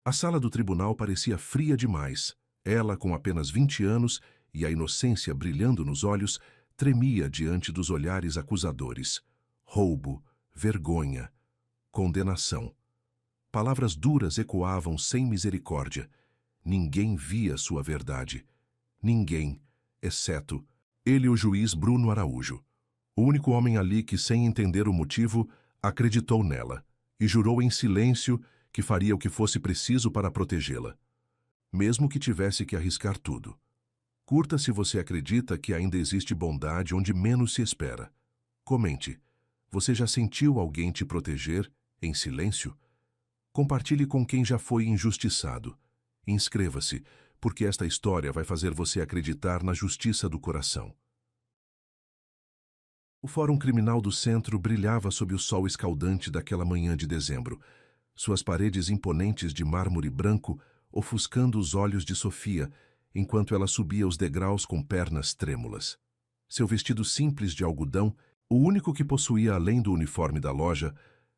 A sala do tribunal parecia fria demais. Ela, com apenas 20 anos e a inocência brilhando nos olhos, tremia diante dos olhares acusadores. Roubo, vergonha, condenação. Palavras duras ecoavam sem misericórdia. Ninguém via sua verdade. Ninguém, exceto ele, o juiz Bruno Araújo. O único homem ali que, sem entender o motivo, acreditou nela e jurou em silêncio que faria o que fosse preciso para protegê-la, mesmo que tivesse que arriscar tudo. Curta se você acredita que ainda existe bondade onde menos se espera. Comente. Você já sentiu alguém te proteger, em silêncio? Compartilhe com quem já foi injustiçado. Inscreva-se, porque esta história vai fazer você acreditar na justiça do coração. O Fórum Criminal do Centro brilhava sob o sol escaldante daquela manhã de dezembro, suas paredes imponentes de mármore branco ofuscando os olhos de Sofia, enquanto ela subia os degraus com pernas trêmulas. Seu vestido simples de algodão, o único que possuía além do uniforme da loja,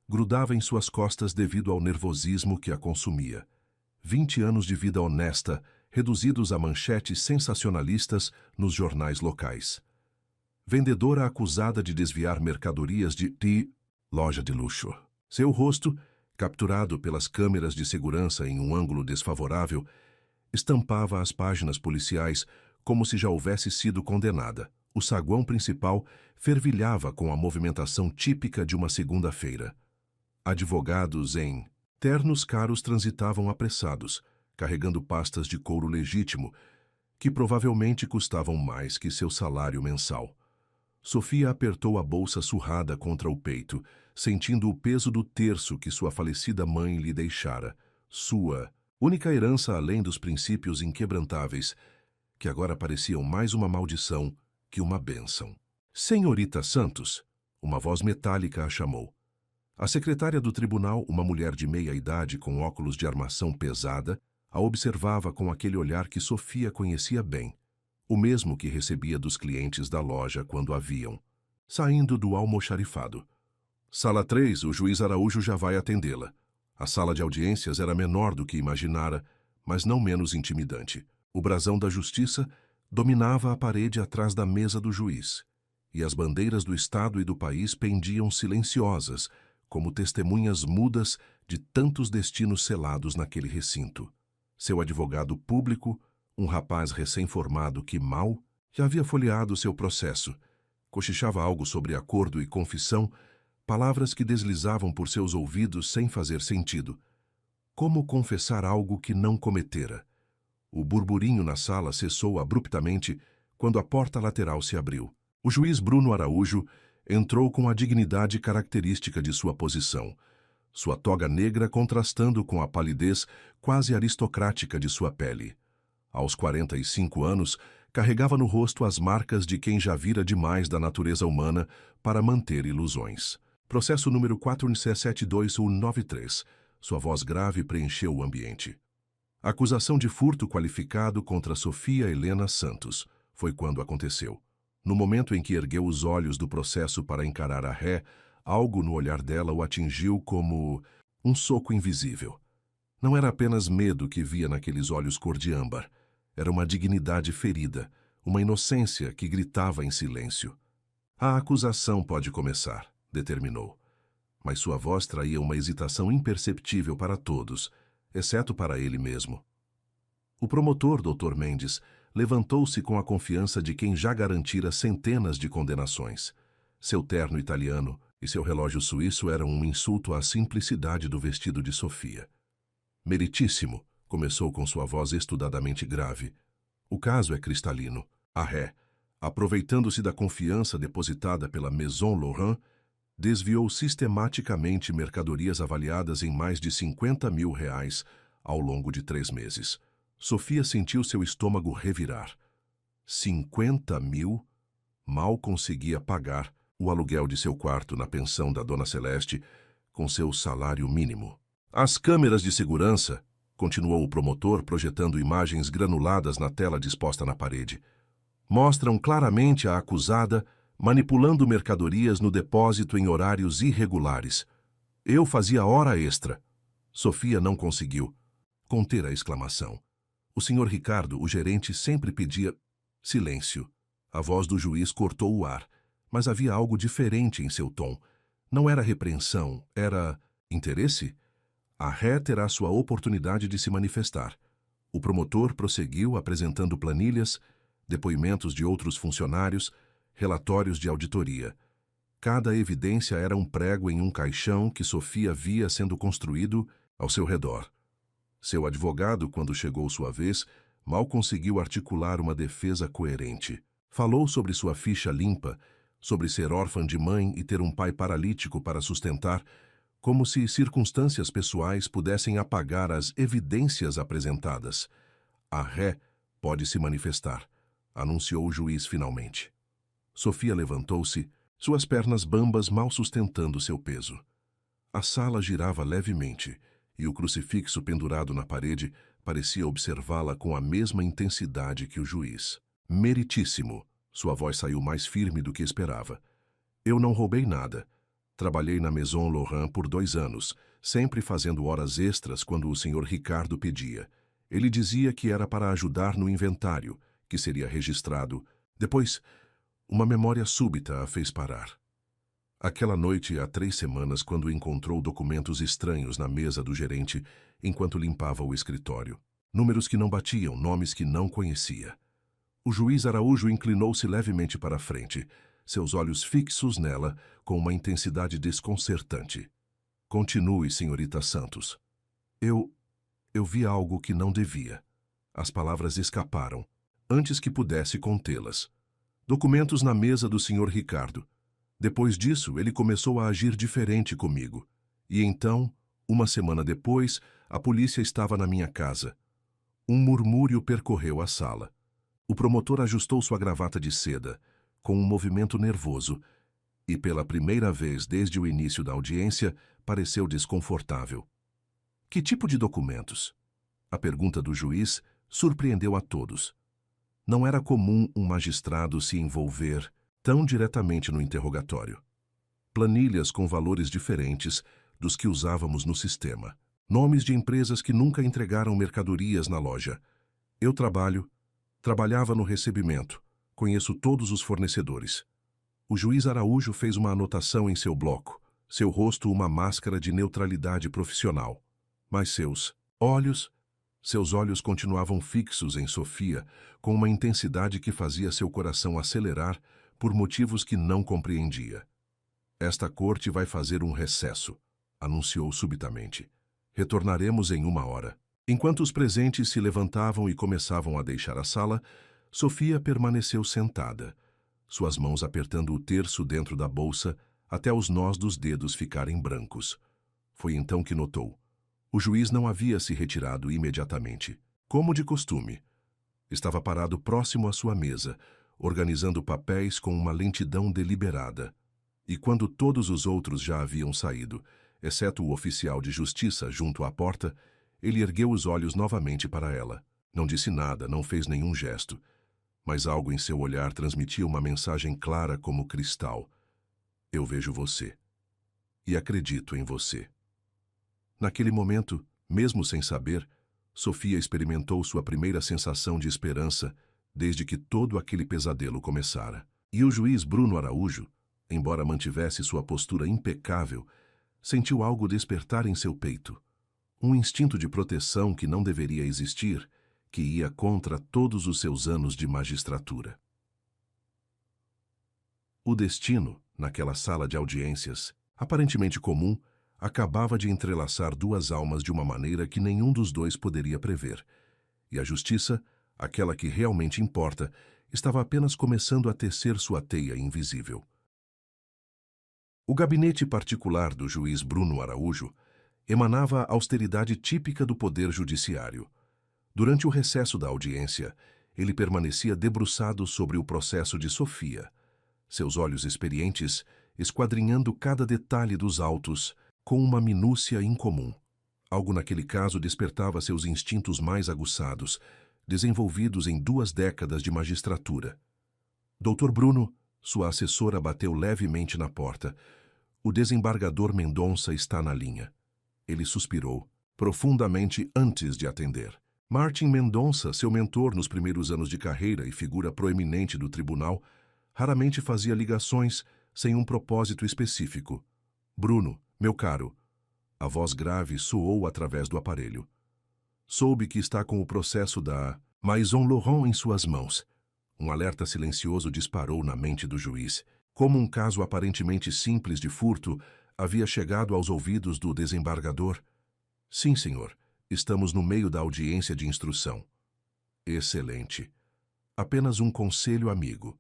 grudava em suas costas devido ao nervosismo que a consumia. 20 anos de vida honesta, reduzidos a manchetes sensacionalistas nos jornais locais. Vendedora acusada de desviar mercadorias de loja de luxo. Seu rosto, capturado pelas câmeras de segurança em um ângulo desfavorável, estampava as páginas policiais como se já houvesse sido condenada. O saguão principal fervilhava com a movimentação típica de uma segunda-feira. Advogados em ternos caros transitavam apressados, carregando pastas de couro legítimo, que provavelmente custavam mais que seu salário mensal. Sofia apertou a bolsa surrada contra o peito, sentindo o peso do terço que sua falecida mãe lhe deixara, sua única herança além dos princípios inquebrantáveis, que agora pareciam mais uma maldição que uma bênção. Senhorita Santos, uma voz metálica a chamou. A secretária do tribunal, uma mulher de meia idade com óculos de armação pesada, a observava com aquele olhar que Sofia conhecia bem, o mesmo que recebia dos clientes da loja quando a viam, saindo do almoxarifado. Sala 3, o juiz Araújo já vai atendê-la. A sala de audiências era menor do que imaginara, mas não menos intimidante. O brasão da justiça dominava a parede atrás da mesa do juiz, e as bandeiras do Estado e do país pendiam silenciosas, como testemunhas mudas de tantos destinos selados naquele recinto. Seu advogado público, um rapaz recém-formado que mal já havia folheado seu processo, cochichava algo sobre acordo e confissão, palavras que deslizavam por seus ouvidos sem fazer sentido. Como confessar algo que não cometera? O burburinho na sala cessou abruptamente quando a porta lateral se abriu. O juiz Bruno Araújo entrou com a dignidade característica de sua posição, sua toga negra contrastando com a palidez quase aristocrática de sua pele. Aos 45 anos, carregava no rosto as marcas de quem já vira demais da natureza humana para manter ilusões. Processo número 4172193. Sua voz grave preencheu o ambiente. Acusação de furto qualificado contra Sofia Helena Santos. Foi quando aconteceu. No momento em que ergueu os olhos do processo para encarar a ré, algo no olhar dela o atingiu como um soco invisível. Não era apenas medo que via naqueles olhos cor de âmbar. Era uma dignidade ferida, uma inocência que gritava em silêncio. A acusação pode começar, determinou. Mas sua voz traía uma hesitação imperceptível para todos, exceto para ele mesmo. O promotor, Dr. Mendes, levantou-se com a confiança de quem já garantira centenas de condenações. Seu terno italiano e seu relógio suíço eram um insulto à simplicidade do vestido de Sofia. Meritíssimo, começou com sua voz estudadamente grave. O caso é cristalino. A ré, aproveitando-se da confiança depositada pela Maison Laurent, desviou sistematicamente mercadorias avaliadas em mais de 50 mil reais ao longo de 3 meses. Sofia sentiu seu estômago revirar. 50 mil? Mal conseguia pagar o aluguel de seu quarto na pensão da Dona Celeste com seu salário mínimo. As câmeras de segurança, continuou o promotor projetando imagens granuladas na tela disposta na parede, mostram claramente a acusada manipulando mercadorias no depósito em horários irregulares. Eu fazia hora extra. Sofia não conseguiu. conter a exclamação. O Sr. Ricardo, o gerente, sempre pedia silêncio. A voz do juiz cortou o ar, mas havia algo diferente em seu tom. Não era repreensão, era interesse? A ré terá sua oportunidade de se manifestar. O promotor prosseguiu apresentando planilhas, depoimentos de outros funcionários, relatórios de auditoria. Cada evidência era um prego em um caixão que Sofia via sendo construído ao seu redor. Seu advogado, quando chegou sua vez, mal conseguiu articular uma defesa coerente. Falou sobre sua ficha limpa, sobre ser órfã de mãe e ter um pai paralítico para sustentar, como se circunstâncias pessoais pudessem apagar as evidências apresentadas. A ré pode se manifestar, anunciou o juiz finalmente. Sofia levantou-se, suas pernas bambas mal sustentando seu peso. A sala girava levemente, e o crucifixo pendurado na parede parecia observá-la com a mesma intensidade que o juiz. Meritíssimo, sua voz saiu mais firme do que esperava. Eu não roubei nada. Trabalhei na Maison Laurent por 2 anos, sempre fazendo horas extras quando o Sr. Ricardo pedia. Ele dizia que era para ajudar no inventário, que seria registrado. Depois, uma memória súbita a fez parar. Aquela noite, há 3 semanas, quando encontrou documentos estranhos na mesa do gerente enquanto limpava o escritório. Números que não batiam, nomes que não conhecia. O juiz Araújo inclinou-se levemente para a frente, seus olhos fixos nela com uma intensidade desconcertante. Continue, senhorita Santos. Eu vi algo que não devia. As palavras escaparam, antes que pudesse contê-las. Documentos na mesa do Sr. Ricardo. Depois disso, ele começou a agir diferente comigo. E então, uma semana depois, a polícia estava na minha casa. Um murmúrio percorreu a sala. O promotor ajustou sua gravata de seda, com um movimento nervoso, e pela primeira vez desde o início da audiência, pareceu desconfortável. Que tipo de documentos? A pergunta do juiz surpreendeu a todos. Não era comum um magistrado se envolver tão diretamente no interrogatório. Planilhas com valores diferentes dos que usávamos no sistema. Nomes de empresas que nunca entregaram mercadorias na loja. Eu trabalhava no recebimento. Conheço todos os fornecedores. O juiz Araújo fez uma anotação em seu bloco, seu rosto uma máscara de neutralidade profissional. Mas seus olhos continuavam fixos em Sofia, com uma intensidade que fazia seu coração acelerar por motivos que não compreendia. Esta corte vai fazer um recesso, anunciou subitamente. Retornaremos em 1 hora. Enquanto os presentes se levantavam e começavam a deixar a sala, Sofia permaneceu sentada, suas mãos apertando o terço dentro da bolsa até os nós dos dedos ficarem brancos. Foi então que notou. O juiz não havia se retirado imediatamente, como de costume. Estava parado próximo à sua mesa, organizando papéis com uma lentidão deliberada. E quando todos os outros já haviam saído, exceto o oficial de justiça junto à porta, ele ergueu os olhos novamente para ela. Não disse nada, não fez nenhum gesto. Mas algo em seu olhar transmitia uma mensagem clara como cristal. Eu vejo você. E acredito em você. Naquele momento, mesmo sem saber, Sofia experimentou sua primeira sensação de esperança desde que todo aquele pesadelo começara. E o juiz Bruno Araújo, embora mantivesse sua postura impecável, sentiu algo despertar em seu peito. Um instinto de proteção que não deveria existir, que ia contra todos os seus anos de magistratura. O destino, naquela sala de audiências, aparentemente comum, acabava de entrelaçar 2 almas de uma maneira que nenhum dos dois poderia prever, e a justiça, aquela que realmente importa, estava apenas começando a tecer sua teia invisível. O gabinete particular do juiz Bruno Araújo emanava a austeridade típica do poder judiciário. Durante o recesso da audiência, ele permanecia debruçado sobre o processo de Sofia, seus olhos experientes esquadrinhando cada detalhe dos autos com uma minúcia incomum. Algo naquele caso despertava seus instintos mais aguçados, desenvolvidos em 2 décadas de magistratura. Dr. Bruno, sua assessora bateu levemente na porta. O desembargador Mendonça está na linha. Ele suspirou. profundamente antes de atender. Martin Mendonça, seu mentor nos primeiros anos de carreira e figura proeminente do tribunal, raramente fazia ligações sem um propósito específico. Bruno, meu caro. A voz grave soou através do aparelho. Soube que está com o processo da Maison Laurent em suas mãos. Um alerta silencioso disparou na mente do juiz. Como um caso aparentemente simples de furto havia chegado aos ouvidos do desembargador. Sim, senhor. Estamos no meio da audiência de instrução. Excelente. Apenas um conselho amigo.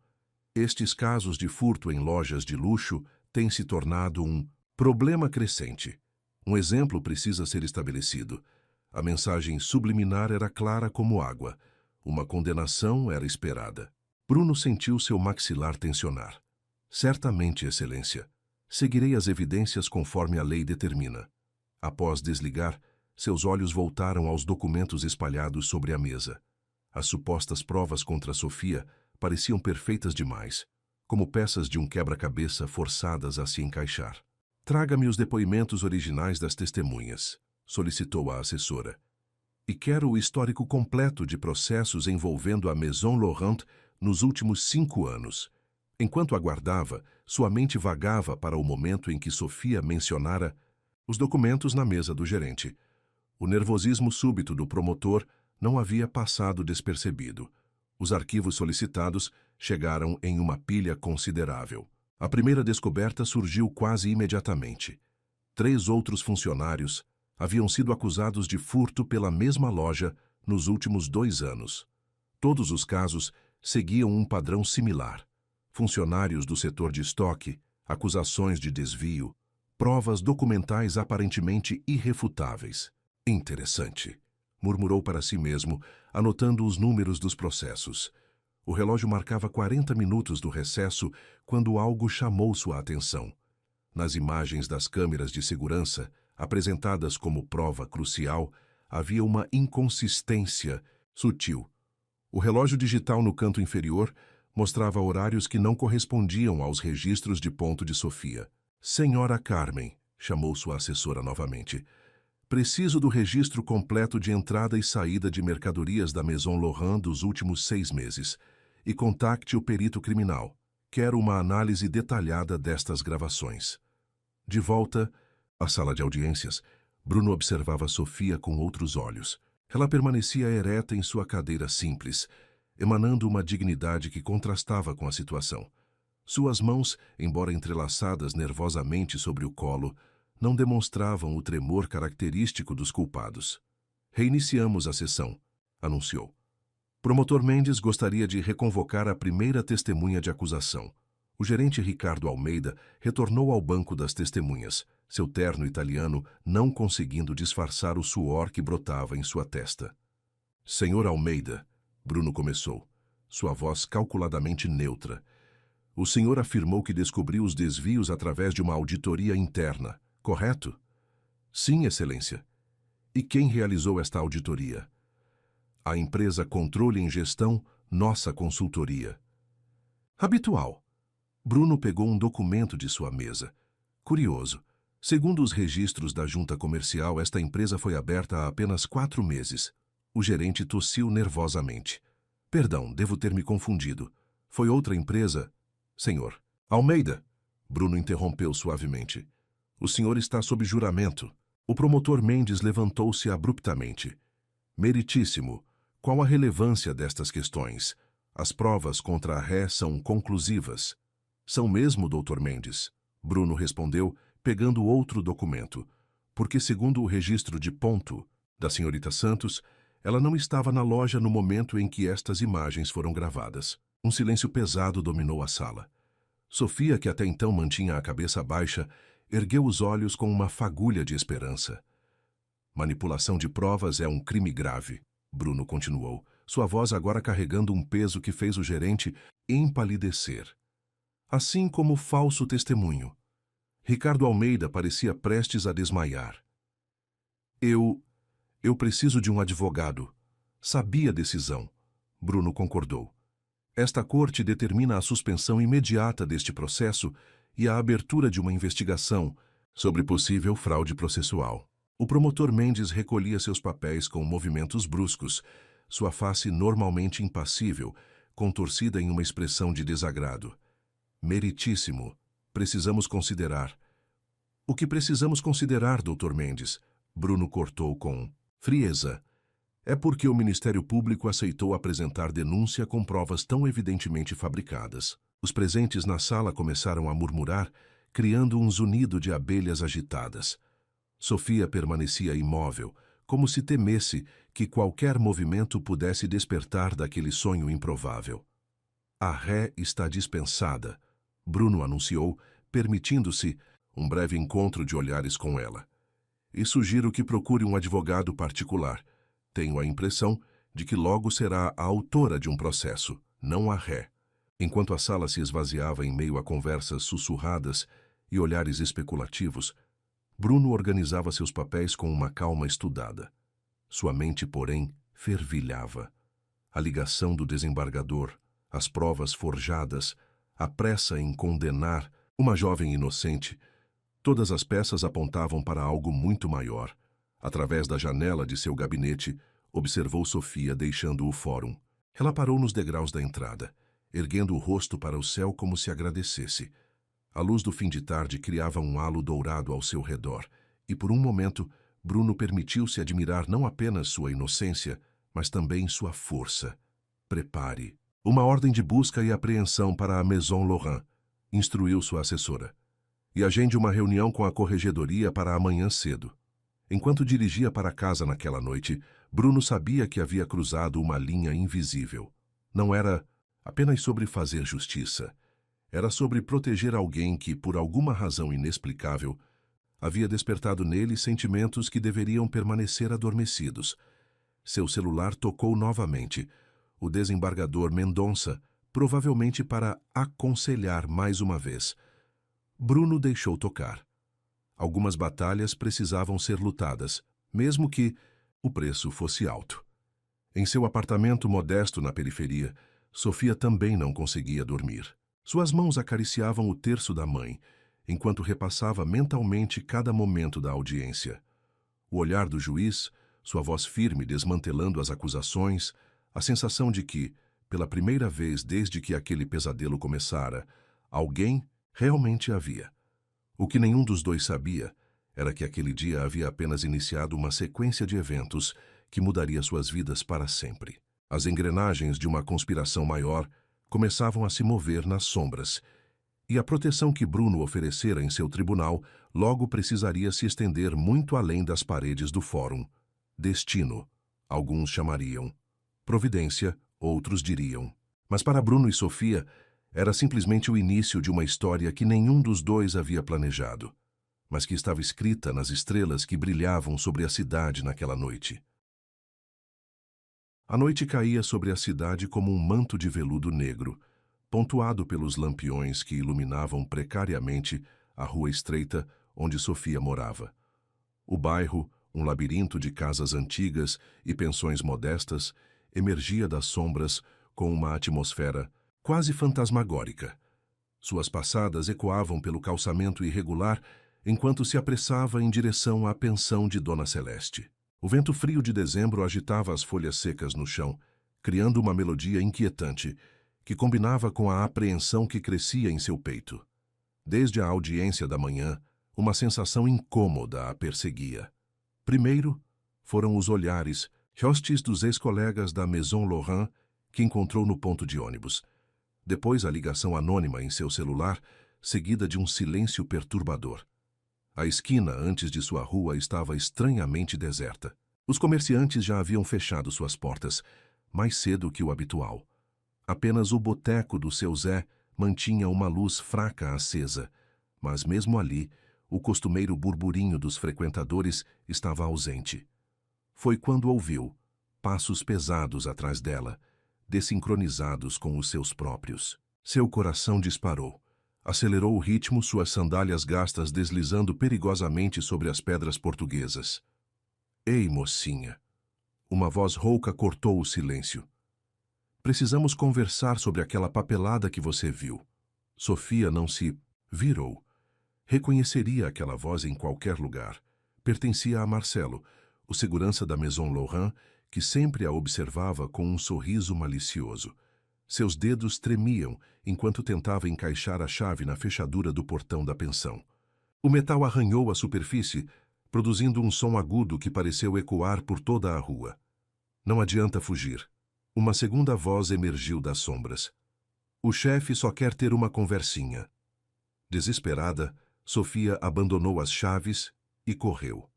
Estes casos de furto em lojas de luxo têm se tornado um problema crescente. Um exemplo precisa ser estabelecido. A mensagem subliminar era clara como água. Uma condenação era esperada. Bruno sentiu seu maxilar tensionar. Certamente, Excelência. Seguirei as evidências conforme a lei determina. Após desligar, seus olhos voltaram aos documentos espalhados sobre a mesa. As supostas provas contra Sofia pareciam perfeitas demais, como peças de um quebra-cabeça forçadas a se encaixar. Traga-me os depoimentos originais das testemunhas, solicitou a assessora. E quero o histórico completo de processos envolvendo a Maison Laurent nos últimos 5 anos. Enquanto aguardava, sua mente vagava para o momento em que Sofia mencionara os documentos na mesa do gerente. O nervosismo súbito do promotor não havia passado despercebido. Os arquivos solicitados chegaram em uma pilha considerável. A primeira descoberta surgiu quase imediatamente. 3 outros funcionários haviam sido acusados de furto pela mesma loja nos últimos 2 anos. Todos os casos seguiam um padrão similar. Funcionários do setor de estoque, acusações de desvio, provas documentais aparentemente irrefutáveis. Interessante, murmurou para si mesmo, anotando os números dos processos. O relógio marcava 40 minutos do recesso quando algo chamou sua atenção. Nas imagens das câmeras de segurança, apresentadas como prova crucial, havia uma inconsistência sutil. O relógio digital no canto inferior mostrava horários que não correspondiam aos registros de ponto de Sofia. Senhora Carmen, chamou sua assessora novamente. Preciso do registro completo de entrada e saída de mercadorias da Maison Laurent dos últimos 6 meses. E contacte o perito criminal. Quero uma análise detalhada destas gravações. De volta à sala de audiências, Bruno observava Sofia com outros olhos. Ela permanecia ereta em sua cadeira simples, emanando uma dignidade que contrastava com a situação. Suas mãos, embora entrelaçadas nervosamente sobre o colo, não demonstravam o tremor característico dos culpados. Reiniciamos a sessão, anunciou. Promotor Mendes gostaria de reconvocar a primeira testemunha de acusação. O gerente Ricardo Almeida retornou ao banco das testemunhas, seu terno italiano não conseguindo disfarçar o suor que brotava em sua testa. Senhor Almeida, Bruno começou, sua voz calculadamente neutra. O senhor afirmou que descobriu os desvios através de uma auditoria interna, correto? Sim, Excelência. E quem realizou esta auditoria? A empresa Controle em Gestão, nossa consultoria. Habitual. Bruno pegou um documento de sua mesa. Curioso. Segundo os registros da junta comercial, esta empresa foi aberta há apenas 4 meses. O gerente tossiu nervosamente. Perdão, devo ter me confundido. Foi outra empresa? Senhor. Almeida. Bruno interrompeu suavemente. O senhor está sob juramento. O promotor Mendes levantou-se abruptamente. Meritíssimo. Qual a relevância destas questões? As provas contra a ré são conclusivas. São mesmo, doutor Mendes? Bruno respondeu, pegando outro documento. Porque, segundo o registro de ponto da senhorita Santos, ela não estava na loja no momento em que estas imagens foram gravadas. Um silêncio pesado dominou a sala. Sofia, que até então mantinha a cabeça baixa, ergueu os olhos com uma fagulha de esperança. Manipulação de provas é um crime grave, Bruno continuou, sua voz agora carregando um peso que fez o gerente empalidecer. Assim como o falso testemunho. Ricardo Almeida parecia prestes a desmaiar. Eu preciso de um advogado. Sabia a decisão. Bruno concordou. Esta corte determina a suspensão imediata deste processo e a abertura de uma investigação sobre possível fraude processual. O promotor Mendes recolhia seus papéis com movimentos bruscos, sua face normalmente impassível, contorcida em uma expressão de desagrado. Meritíssimo. Precisamos considerar. O que precisamos considerar, Dr. Mendes? Bruno cortou com frieza. É porque o Ministério Público aceitou apresentar denúncia com provas tão evidentemente fabricadas. Os presentes na sala começaram a murmurar, criando um zunido de abelhas agitadas. Sofia permanecia imóvel, como se temesse que qualquer movimento pudesse despertar daquele sonho improvável. A ré está dispensada, Bruno anunciou, permitindo-se um breve encontro de olhares com ela. E sugiro que procure um advogado particular. Tenho a impressão de que logo será a autora de um processo, não a ré. Enquanto a sala se esvaziava em meio a conversas sussurradas e olhares especulativos, Bruno organizava seus papéis com uma calma estudada. Sua mente, porém, fervilhava. A ligação do desembargador, as provas forjadas, a pressa em condenar uma jovem inocente, todas as peças apontavam para algo muito maior. Através da janela de seu gabinete, observou Sofia deixando o fórum. Ela parou nos degraus da entrada, erguendo o rosto para o céu como se agradecesse. A luz do fim de tarde criava um halo dourado ao seu redor, e por um momento Bruno permitiu-se admirar não apenas sua inocência, mas também sua força. Prepare. Uma ordem de busca e apreensão para a Maison Laurent, instruiu sua assessora. E agende uma reunião com a corregedoria para amanhã cedo. Enquanto dirigia para casa naquela noite, Bruno sabia que havia cruzado uma linha invisível. Não era apenas sobre fazer justiça. Era sobre proteger alguém que, por alguma razão inexplicável, havia despertado nele sentimentos que deveriam permanecer adormecidos. Seu celular tocou novamente. O desembargador Mendonça, provavelmente para aconselhar mais uma vez. Bruno deixou tocar. Algumas batalhas precisavam ser lutadas, mesmo que o preço fosse alto. Em seu apartamento modesto na periferia, Sofia também não conseguia dormir. Suas mãos acariciavam o terço da mãe, enquanto repassava mentalmente cada momento da audiência. O olhar do juiz, sua voz firme desmantelando as acusações, a sensação de que, pela primeira vez desde que aquele pesadelo começara, alguém realmente havia. O que nenhum dos dois sabia era que aquele dia havia apenas iniciado uma sequência de eventos que mudaria suas vidas para sempre. As engrenagens de uma conspiração maior começavam a se mover nas sombras, e a proteção que Bruno oferecera em seu tribunal logo precisaria se estender muito além das paredes do fórum. Destino, alguns chamariam. Providência, outros diriam. Mas para Bruno e Sofia, era simplesmente o início de uma história que nenhum dos dois havia planejado, mas que estava escrita nas estrelas que brilhavam sobre a cidade naquela noite. A noite caía sobre a cidade como um manto de veludo negro, pontuado pelos lampiões que iluminavam precariamente a rua estreita onde Sofia morava. O bairro, um labirinto de casas antigas e pensões modestas, emergia das sombras com uma atmosfera quase fantasmagórica. Suas passadas ecoavam pelo calçamento irregular enquanto se apressava em direção à pensão de Dona Celeste. O vento frio de dezembro agitava as folhas secas no chão, criando uma melodia inquietante que combinava com a apreensão que crescia em seu peito. Desde a audiência da manhã, uma sensação incômoda a perseguia. Primeiro, foram os olhares, hostis dos ex-colegas da Maison Laurent que encontrou no ponto de ônibus. Depois a ligação anônima em seu celular, seguida de um silêncio perturbador. A esquina antes de sua rua estava estranhamente deserta. Os comerciantes já haviam fechado suas portas, mais cedo que o habitual. Apenas o boteco do seu Zé mantinha uma luz fraca acesa, mas mesmo ali, o costumeiro burburinho dos frequentadores estava ausente. Foi quando ouviu passos pesados atrás dela, desincronizados com os seus próprios. Seu coração disparou. Acelerou o ritmo, suas sandálias gastas deslizando perigosamente sobre as pedras portuguesas. Ei, mocinha! Uma voz rouca cortou o silêncio. Precisamos conversar sobre aquela papelada que você viu. Sofia não se virou. Reconheceria aquela voz em qualquer lugar, Pertencia a Marcelo, o segurança da Maison Laurent, que sempre a observava com um sorriso malicioso. Seus dedos tremiam enquanto tentava encaixar a chave na fechadura do portão da pensão. O metal arranhou a superfície, produzindo um som agudo que pareceu ecoar por toda a rua. Não adianta fugir. Uma segunda voz emergiu das sombras. O chefe só quer ter uma conversinha. Desesperada, Sofia abandonou as chaves e correu.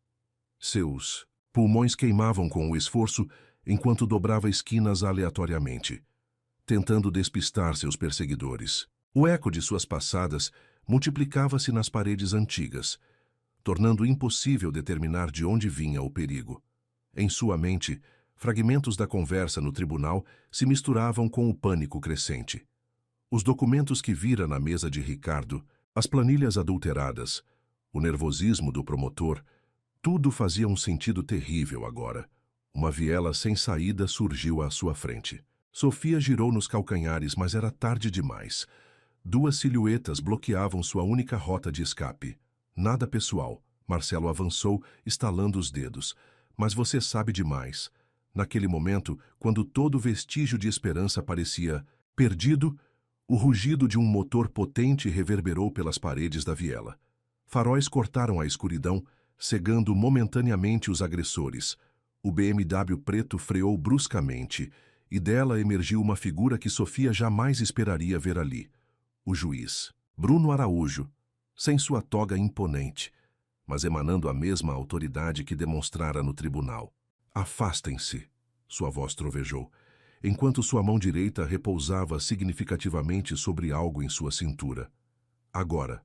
Seus pulmões queimavam com o esforço enquanto dobrava esquinas aleatoriamente, tentando despistar seus perseguidores. O eco de suas passadas multiplicava-se nas paredes antigas, tornando impossível determinar de onde vinha o perigo. Em sua mente, fragmentos da conversa no tribunal se misturavam com o pânico crescente. Os documentos que vira na mesa de Ricardo, as planilhas adulteradas, o nervosismo do promotor, tudo fazia um sentido terrível agora. Uma viela sem saída surgiu à sua frente. Sofia girou nos calcanhares, mas era tarde demais. Duas silhuetas bloqueavam sua única rota de escape. Nada pessoal. Marcelo avançou, estalando os dedos. Mas você sabe demais. Naquele momento, quando todo vestígio de esperança parecia perdido, o rugido de um motor potente reverberou pelas paredes da viela. Faróis cortaram a escuridão, cegando momentaneamente os agressores. O BMW preto freou bruscamente, e dela emergiu uma figura que Sofia jamais esperaria ver ali. O juiz, Bruno Araújo, sem sua toga imponente, mas emanando a mesma autoridade que demonstrara no tribunal. Afastem-se, sua voz trovejou, enquanto sua mão direita repousava significativamente sobre algo em sua cintura. Agora.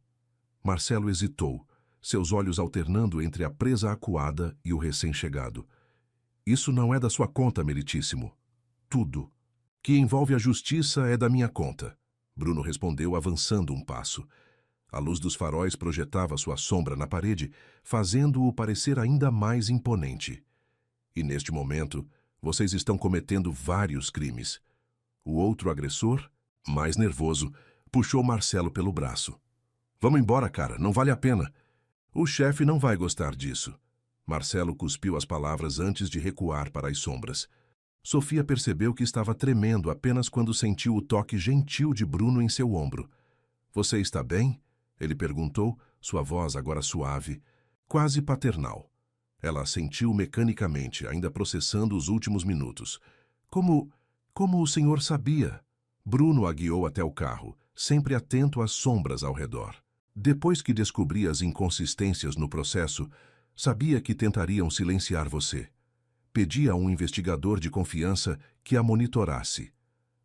Marcelo hesitou, seus olhos alternando entre a presa acuada e o recém-chegado. Isso não é da sua conta, meritíssimo. Tudo que envolve a justiça é da minha conta, Bruno respondeu, avançando um passo. A luz dos faróis projetava sua sombra na parede, fazendo-o parecer ainda mais imponente. E neste momento, vocês estão cometendo vários crimes. O outro agressor, mais nervoso, puxou Marcelo pelo braço. Vamos embora, cara, não vale a pena. O chefe não vai gostar disso. Marcelo cuspiu as palavras antes de recuar para as sombras. Sofia percebeu que estava tremendo apenas quando sentiu o toque gentil de Bruno em seu ombro. Você está bem? Ele perguntou, sua voz agora suave, quase paternal. Ela assentiu mecanicamente, ainda processando os últimos minutos. Como o senhor sabia? Bruno a guiou até o carro, sempre atento às sombras ao redor. Depois que descobri as inconsistências no processo, sabia que tentariam silenciar você. Pedi a um investigador de confiança que a monitorasse.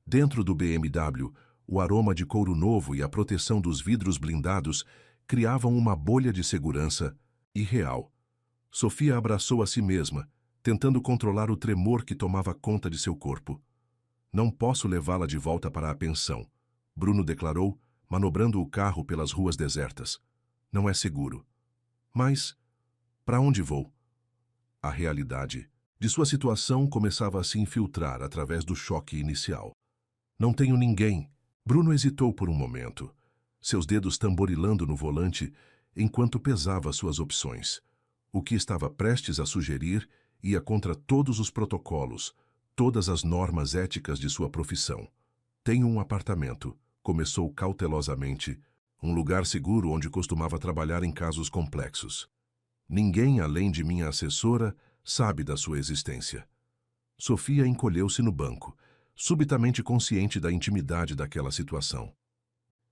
Dentro do BMW, o aroma de couro novo e a proteção dos vidros blindados criavam uma bolha de segurança irreal. Sofia abraçou a si mesma, tentando controlar o tremor que tomava conta de seu corpo. Não posso levá-la de volta para a pensão, Bruno declarou, manobrando o carro pelas ruas desertas. Não é seguro. Mas, para onde vou? A realidade de sua situação começava a se infiltrar através do choque inicial. Não tenho ninguém. Bruno hesitou por um momento, seus dedos tamborilando no volante enquanto pesava suas opções. O que estava prestes a sugerir ia contra todos os protocolos, todas as normas éticas de sua profissão. Tenho um apartamento, começou cautelosamente, um lugar seguro onde costumava trabalhar em casos complexos. Ninguém além de minha assessora sabe da sua existência. Sofia encolheu-se no banco, subitamente consciente da intimidade daquela situação.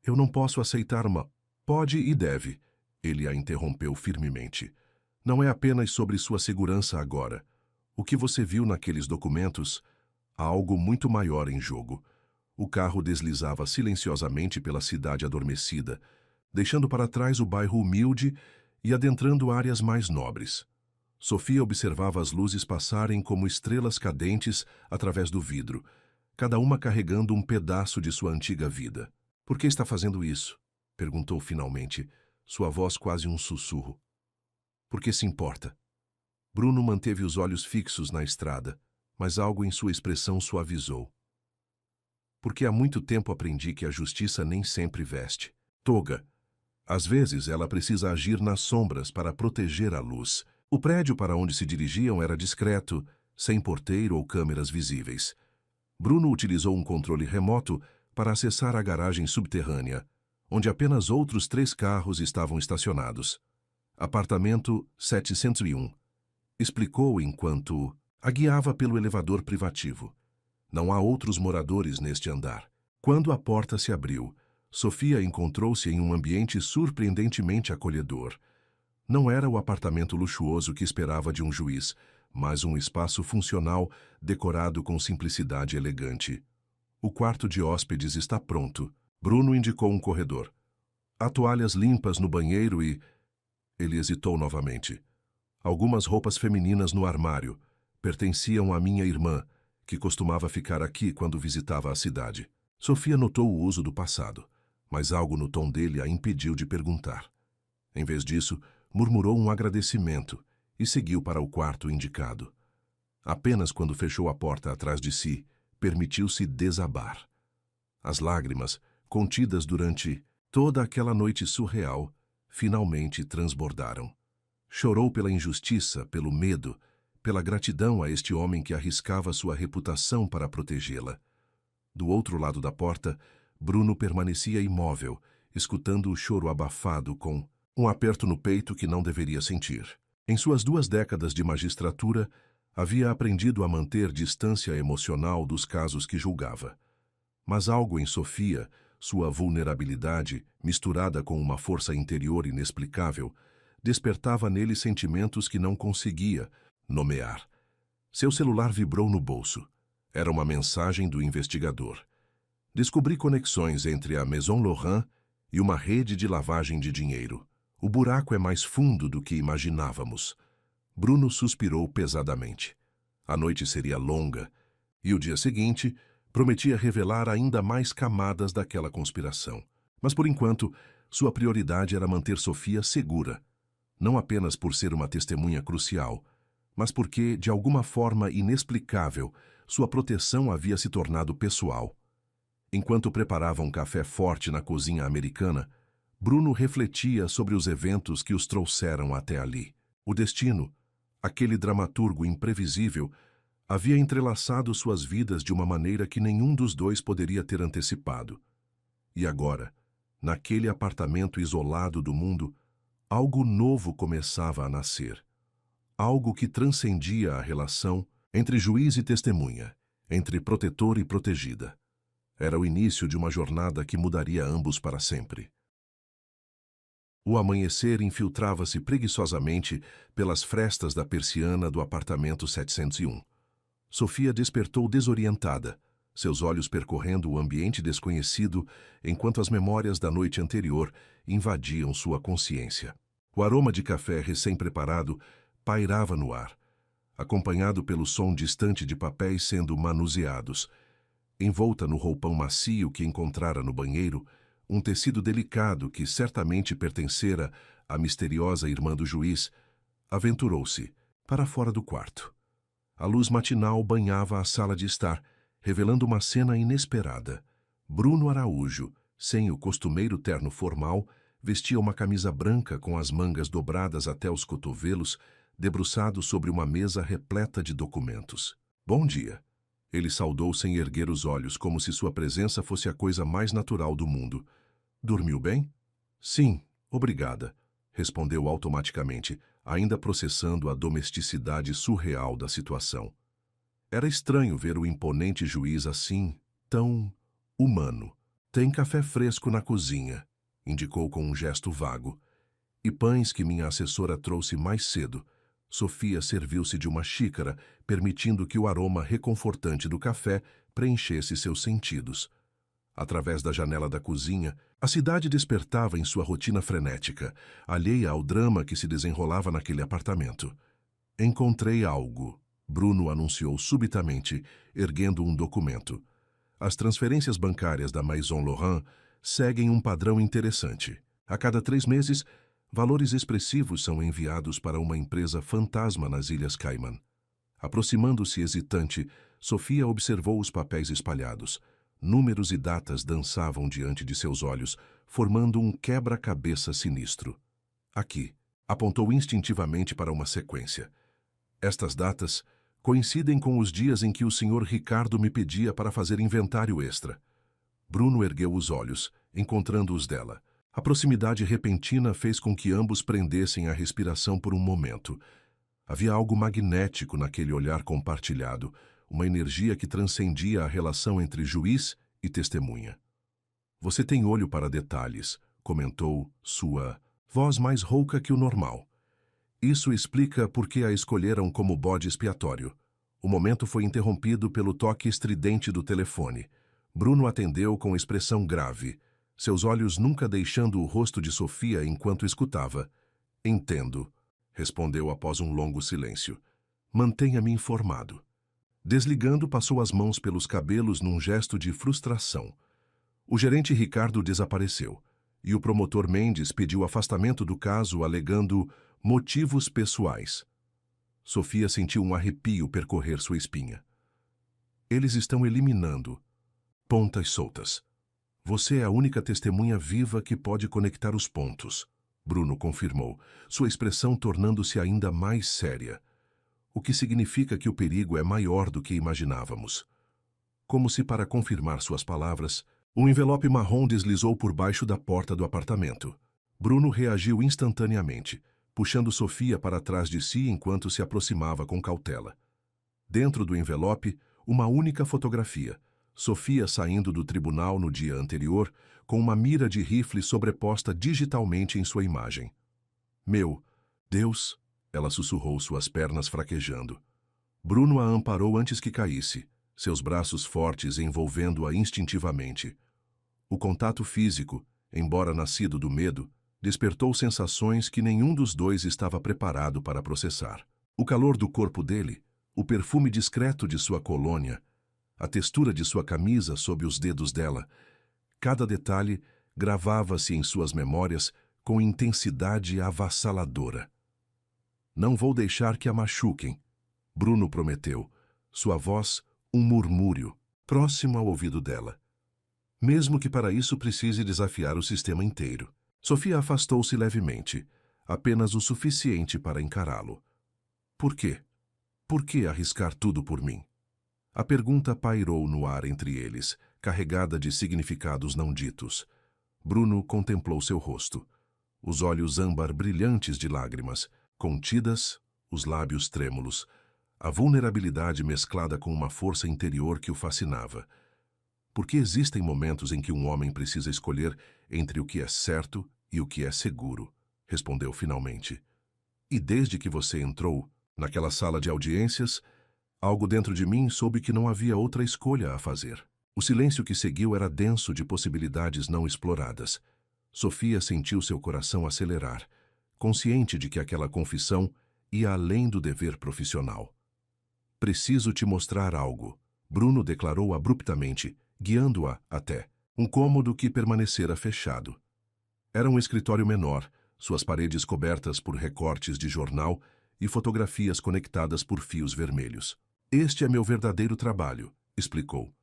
Eu não posso aceitar uma... Pode e deve, ele a interrompeu firmemente. Não é apenas sobre sua segurança agora. O que você viu naqueles documentos, há algo muito maior em jogo. O carro deslizava silenciosamente pela cidade adormecida, deixando para trás o bairro humilde e adentrando áreas mais nobres. Sofia observava as luzes passarem como estrelas cadentes através do vidro, cada uma carregando um pedaço de sua antiga vida. Por que está fazendo isso? Perguntou finalmente, sua voz quase um sussurro. Por que se importa? Bruno manteve os olhos fixos na estrada, mas algo em sua expressão suavizou. Porque há muito tempo aprendi que a justiça nem sempre veste toga. Às vezes ela precisa agir nas sombras para proteger a luz. O prédio para onde se dirigiam era discreto, sem porteiro ou câmeras visíveis. Bruno utilizou um controle remoto para acessar a garagem subterrânea, onde apenas outros 3 carros estavam estacionados. Apartamento 701. Explicou enquanto a guiava pelo elevador privativo. Não há outros moradores neste andar. Quando a porta se abriu, Sofia encontrou-se em um ambiente surpreendentemente acolhedor. Não era o apartamento luxuoso que esperava de um juiz, mas um espaço funcional decorado com simplicidade elegante. O quarto de hóspedes está pronto. Bruno indicou um corredor. Há toalhas limpas no banheiro e... Ele hesitou novamente. Algumas roupas femininas no armário. Pertenciam à minha irmã, que costumava ficar aqui quando visitava a cidade. Sofia notou o uso do passado, mas algo no tom dele a impediu de perguntar. Em vez disso, murmurou um agradecimento e seguiu para o quarto indicado. Apenas quando fechou a porta atrás de si, permitiu-se desabar. As lágrimas, contidas durante toda aquela noite surreal, finalmente transbordaram. Chorou pela injustiça, pelo medo, pela gratidão a este homem que arriscava sua reputação para protegê-la. Do outro lado da porta, Bruno permanecia imóvel, escutando o choro abafado com um aperto no peito que não deveria sentir. Em suas 2 décadas de magistratura, havia aprendido a manter distância emocional dos casos que julgava. Mas algo em Sofia, sua vulnerabilidade, misturada com uma força interior inexplicável, despertava nele sentimentos que não conseguia nomear. Seu celular vibrou no bolso. Era uma mensagem do investigador. Descobri conexões entre a Maison Laurent e uma rede de lavagem de dinheiro. O buraco é mais fundo do que imaginávamos. Bruno suspirou pesadamente. A noite seria longa, e o dia seguinte prometia revelar ainda mais camadas daquela conspiração. Mas, por enquanto, sua prioridade era manter Sofia segura, não apenas por ser uma testemunha crucial, mas porque, de alguma forma inexplicável, sua proteção havia se tornado pessoal. Enquanto preparava um café forte na cozinha americana, Bruno refletia sobre os eventos que os trouxeram até ali. O destino, aquele dramaturgo imprevisível, havia entrelaçado suas vidas de uma maneira que nenhum dos dois poderia ter antecipado. E agora, naquele apartamento isolado do mundo, algo novo começava a nascer. Algo que transcendia a relação entre juiz e testemunha, entre protetor e protegida. Era o início de uma jornada que mudaria ambos para sempre. O amanhecer infiltrava-se preguiçosamente pelas frestas da persiana do apartamento 701. Sofia despertou desorientada, seus olhos percorrendo o ambiente desconhecido enquanto as memórias da noite anterior invadiam sua consciência. O aroma de café recém-preparado pairava no ar, acompanhado pelo som distante de papéis sendo manuseados. Envolta no roupão macio que encontrara no banheiro, um tecido delicado que certamente pertencera à misteriosa irmã do juiz, aventurou-se para fora do quarto. A luz matinal banhava a sala de estar, revelando uma cena inesperada. Bruno Araújo, sem o costumeiro terno formal, vestia uma camisa branca com as mangas dobradas até os cotovelos, debruçado sobre uma mesa repleta de documentos. Bom dia. Ele saudou sem erguer os olhos, como se sua presença fosse a coisa mais natural do mundo. Dormiu bem? Sim, obrigada, respondeu automaticamente, ainda processando a domesticidade surreal da situação. Era estranho ver o imponente juiz assim, tão humano. Tem café fresco na cozinha, indicou com um gesto vago. E pães que minha assessora trouxe mais cedo. Sofia serviu-se de uma xícara, permitindo que o aroma reconfortante do café preenchesse seus sentidos. Através da janela da cozinha, a cidade despertava em sua rotina frenética, alheia ao drama que se desenrolava naquele apartamento. Encontrei algo, Bruno anunciou subitamente, erguendo um documento. As transferências bancárias da Maison Laurent seguem um padrão interessante. A cada 3 meses, valores expressivos são enviados para uma empresa fantasma nas Ilhas Cayman. Aproximando-se hesitante, Sofia observou os papéis espalhados. Números e datas dançavam diante de seus olhos, formando um quebra-cabeça sinistro. Aqui, Apontou instintivamente para uma sequência. Estas datas coincidem com os dias em que o Sr. Ricardo me pedia para fazer inventário extra. Bruno ergueu os olhos, encontrando os dela. A proximidade repentina fez com que ambos prendessem a respiração por um momento. Havia algo magnético naquele olhar compartilhado, uma energia que transcendia a relação entre juiz e testemunha. Você tem olho para detalhes, comentou sua voz mais rouca que o normal. Isso explica por que a escolheram como bode expiatório. O momento foi interrompido pelo toque estridente do telefone. Bruno atendeu com expressão grave, seus olhos nunca deixando o rosto de Sofia enquanto escutava. Entendo, respondeu após um longo silêncio. Mantenha-me informado. Desligando, passou as mãos pelos cabelos num gesto de frustração. O gerente Ricardo desapareceu, e o promotor Mendes pediu afastamento do caso alegando motivos pessoais. Sofia sentiu um arrepio percorrer sua espinha. Eles estão eliminando pontas soltas. Você é a única testemunha viva que pode conectar os pontos, Bruno confirmou, sua expressão tornando-se ainda mais séria. O que significa que o perigo é maior do que imaginávamos. Como se para confirmar suas palavras, um envelope marrom deslizou por baixo da porta do apartamento. Bruno reagiu instantaneamente, puxando Sofia para trás de si enquanto se aproximava com cautela. Dentro do envelope, uma única fotografia. Sofia saindo do tribunal no dia anterior, com uma mira de rifle sobreposta digitalmente em sua imagem. Meu Deus! Ela sussurrou, suas pernas fraquejando. Bruno a amparou antes que caísse, seus braços fortes envolvendo-a instintivamente. O contato físico, embora nascido do medo, despertou sensações que nenhum dos dois estava preparado para processar. O calor do corpo dele, o perfume discreto de sua colônia, a textura de sua camisa sob os dedos dela. Cada detalhe gravava-se em suas memórias com intensidade avassaladora. Não vou deixar que a machuquem, Bruno prometeu, sua voz um murmúrio, próximo ao ouvido dela. Mesmo que para isso precise desafiar o sistema inteiro. Sofia afastou-se levemente, apenas o suficiente para encará-lo. Por quê? Por que arriscar tudo por mim? A pergunta pairou no ar entre eles, carregada de significados não ditos. Bruno contemplou seu rosto, os olhos âmbar brilhantes de lágrimas, contidas, os lábios trêmulos, a vulnerabilidade mesclada com uma força interior que o fascinava. Porque existem momentos em que um homem precisa escolher entre o que é certo e o que é seguro, respondeu finalmente. E desde que você entrou, naquela sala de audiências, algo dentro de mim soube que não havia outra escolha a fazer. O silêncio que seguiu era denso de possibilidades não exploradas. Sofia sentiu seu coração acelerar, consciente de que aquela confissão ia além do dever profissional. Preciso te mostrar algo, Bruno declarou abruptamente, guiando-a até um cômodo que permanecera fechado. Era um escritório menor, suas paredes cobertas por recortes de jornal e fotografias conectadas por fios vermelhos. Este é meu verdadeiro trabalho, explicou.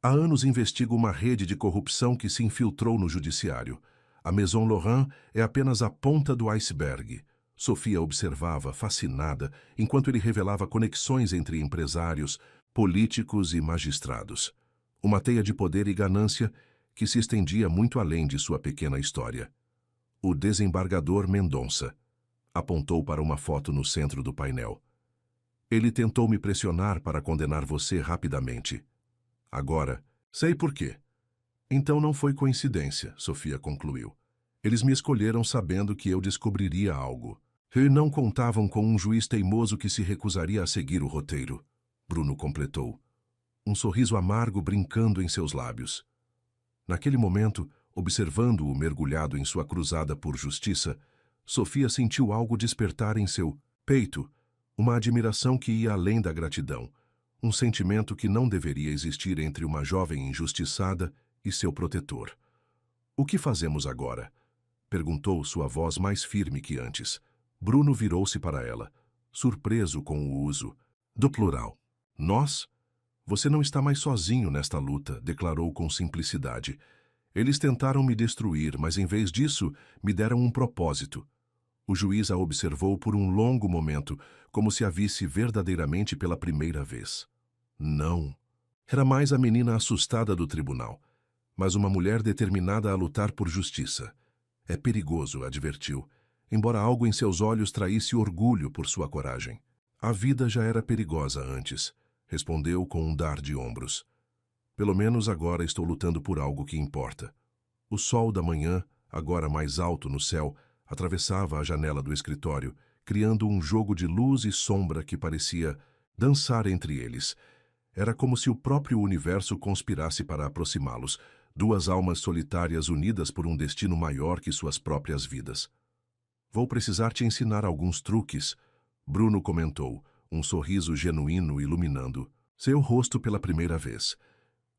Há anos investigo uma rede de corrupção que se infiltrou no judiciário. A Maison Laurent é apenas a ponta do iceberg. Sofia observava, fascinada, enquanto ele revelava conexões entre empresários, políticos e magistrados. Uma teia de poder e ganância que se estendia muito além de sua pequena história. O desembargador Mendonça apontou para uma foto no centro do painel. Ele tentou me pressionar para condenar você rapidamente. Agora, sei por quê. Então não foi coincidência, Sofia concluiu. Eles me escolheram sabendo que eu descobriria algo. E não contavam com um juiz teimoso que se recusaria a seguir o roteiro, Bruno completou, um sorriso amargo brincando em seus lábios. Naquele momento, observando-o mergulhado em sua cruzada por justiça, Sofia sentiu algo despertar em seu peito, uma admiração que ia além da gratidão, um sentimento que não deveria existir entre uma jovem injustiçada e seu protetor. O que fazemos agora? Perguntou sua voz mais firme que antes. Bruno virou-se para ela, surpreso com o uso do plural. Nós? Você não está mais sozinho nesta luta, declarou com simplicidade. Eles tentaram me destruir, mas em vez disso, me deram um propósito. O juiz a observou por um longo momento, como se a visse verdadeiramente pela primeira vez. Não. Era mais a menina assustada do tribunal, mas uma mulher determinada a lutar por justiça. É perigoso, advertiu, embora algo em seus olhos traísse orgulho por sua coragem. A vida já era perigosa antes, respondeu com um dar de ombros. Pelo menos agora estou lutando por algo que importa. O sol da manhã, agora mais alto no céu, atravessava a janela do escritório, criando um jogo de luz e sombra que parecia dançar entre eles. Era como se o próprio universo conspirasse para aproximá-los, duas almas solitárias unidas por um destino maior que suas próprias vidas. Vou precisar te ensinar alguns truques, Bruno comentou, um sorriso genuíno iluminando seu rosto pela primeira vez.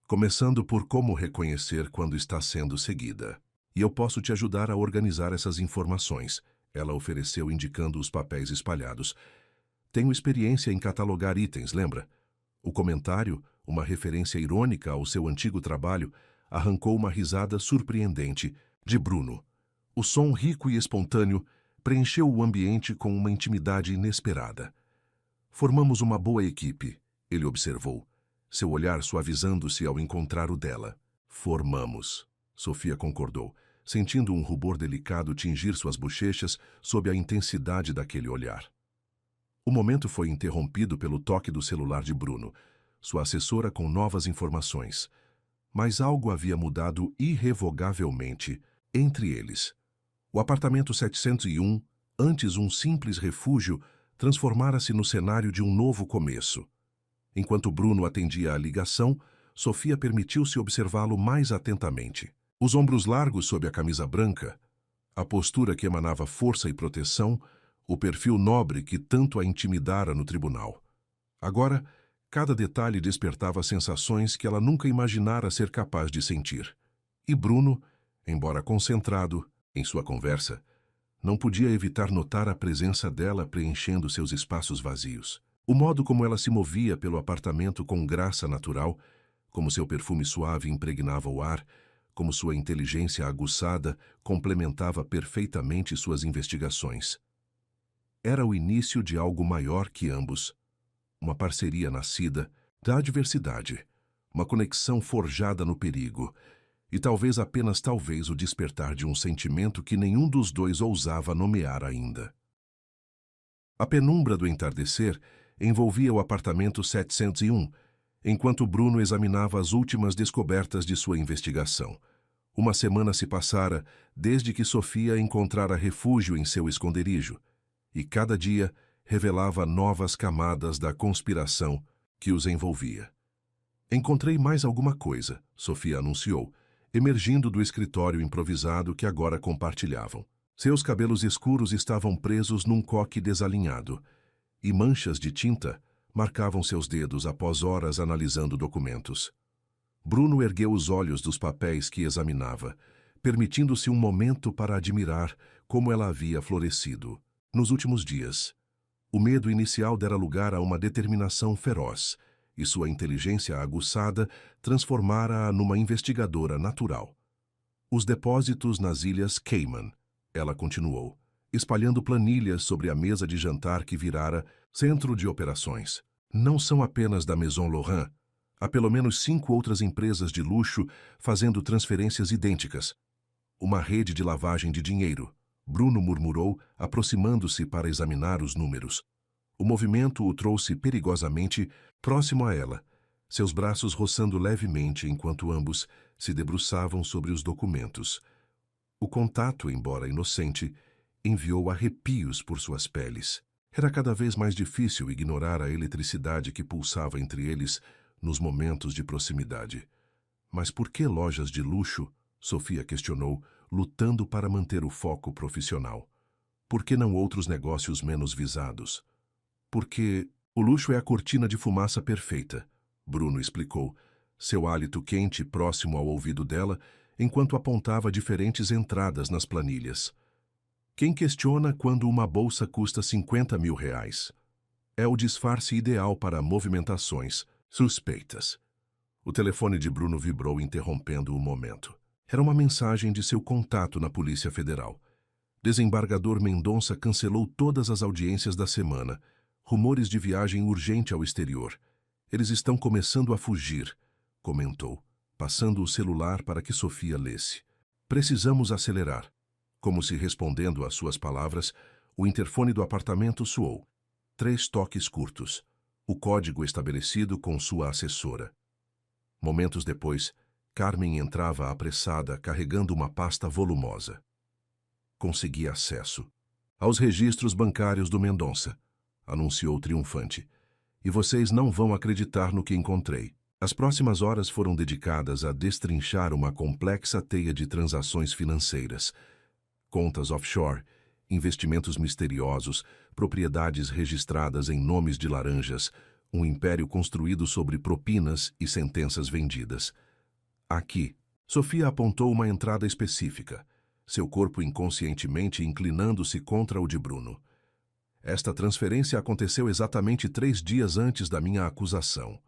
Começando por como reconhecer quando está sendo seguida. E eu posso te ajudar a organizar essas informações, ela ofereceu indicando os papéis espalhados. Tenho experiência em catalogar itens, lembra? O comentário, uma referência irônica ao seu antigo trabalho, arrancou uma risada surpreendente de Bruno. O som rico e espontâneo preencheu o ambiente com uma intimidade inesperada. Formamos uma boa equipe, ele observou, seu olhar suavizando-se ao encontrar o dela. Formamos, Sofia concordou, sentindo um rubor delicado tingir suas bochechas sob a intensidade daquele olhar. O momento foi interrompido pelo toque do celular de Bruno, sua assessora com novas informações. Mas algo havia mudado irrevogavelmente entre eles. O apartamento 701, antes um simples refúgio, transformara-se no cenário de um novo começo. Enquanto Bruno atendia à ligação, Sofia permitiu-se observá-lo mais atentamente. Os ombros largos sob a camisa branca, a postura que emanava força e proteção, o perfil nobre que tanto a intimidara no tribunal. Agora, cada detalhe despertava sensações que ela nunca imaginara ser capaz de sentir. E Bruno, embora concentrado em sua conversa, não podia evitar notar a presença dela preenchendo seus espaços vazios. O modo como ela se movia pelo apartamento com graça natural, como seu perfume suave impregnava o ar, como sua inteligência aguçada complementava perfeitamente suas investigações. Era o início de algo maior que ambos. Uma parceria nascida da adversidade, uma conexão forjada no perigo, e talvez apenas talvez o despertar de um sentimento que nenhum dos dois ousava nomear ainda. A penumbra do entardecer envolvia o apartamento 701, enquanto Bruno examinava as últimas descobertas de sua investigação. Uma semana se passara desde que Sofia encontrara refúgio em seu esconderijo, e cada dia revelava novas camadas da conspiração que os envolvia. Encontrei mais alguma coisa, Sofia anunciou, emergindo do escritório improvisado que agora compartilhavam. Seus cabelos escuros estavam presos num coque desalinhado, e manchas de tinta marcavam seus dedos após horas analisando documentos. Bruno ergueu os olhos dos papéis que examinava, permitindo-se um momento para admirar como ela havia florescido. Nos últimos dias, o medo inicial dera lugar a uma determinação feroz, e sua inteligência aguçada transformara-a numa investigadora natural. Os depósitos nas Ilhas Cayman, ela continuou, espalhando planilhas sobre a mesa de jantar que virara centro de operações. Não são apenas da Maison Laurent. Há pelo menos 5 outras empresas de luxo fazendo transferências idênticas. Uma rede de lavagem de dinheiro, Bruno murmurou, aproximando-se para examinar os números. O movimento o trouxe perigosamente próximo a ela, seus braços roçando levemente enquanto ambos se debruçavam sobre os documentos. O contato, embora inocente, enviou arrepios por suas peles. Era cada vez mais difícil ignorar a eletricidade que pulsava entre eles nos momentos de proximidade. Mas por que lojas de luxo? Sofia questionou, lutando para manter o foco profissional. Por que não outros negócios menos visados? Porque o luxo é a cortina de fumaça perfeita, Bruno explicou, seu hálito quente próximo ao ouvido dela, enquanto apontava diferentes entradas nas planilhas. Quem questiona quando uma bolsa custa 50 mil reais? É o disfarce ideal para movimentações suspeitas. O telefone de Bruno vibrou, interrompendo o momento. Era uma mensagem de seu contato na Polícia Federal. Desembargador Mendonça cancelou todas as audiências da semana. Rumores de viagem urgente ao exterior. Eles estão começando a fugir, comentou, passando o celular para que Sofia lesse. Precisamos acelerar. Como se respondendo às suas palavras, o interfone do apartamento soou. 3 toques curtos. O código estabelecido com sua assessora. Momentos depois, Carmen entrava apressada, carregando uma pasta volumosa. Consegui acesso aos registros bancários do Mendonça, anunciou triunfante. E vocês não vão acreditar no que encontrei. As próximas horas foram dedicadas a destrinchar uma complexa teia de transações financeiras. Contas offshore, investimentos misteriosos, propriedades registradas em nomes de laranjas, um império construído sobre propinas e sentenças vendidas. Aqui, Sofia apontou uma entrada específica, seu corpo inconscientemente inclinando-se contra o de Bruno. Esta transferência aconteceu exatamente 3 dias antes da minha acusação.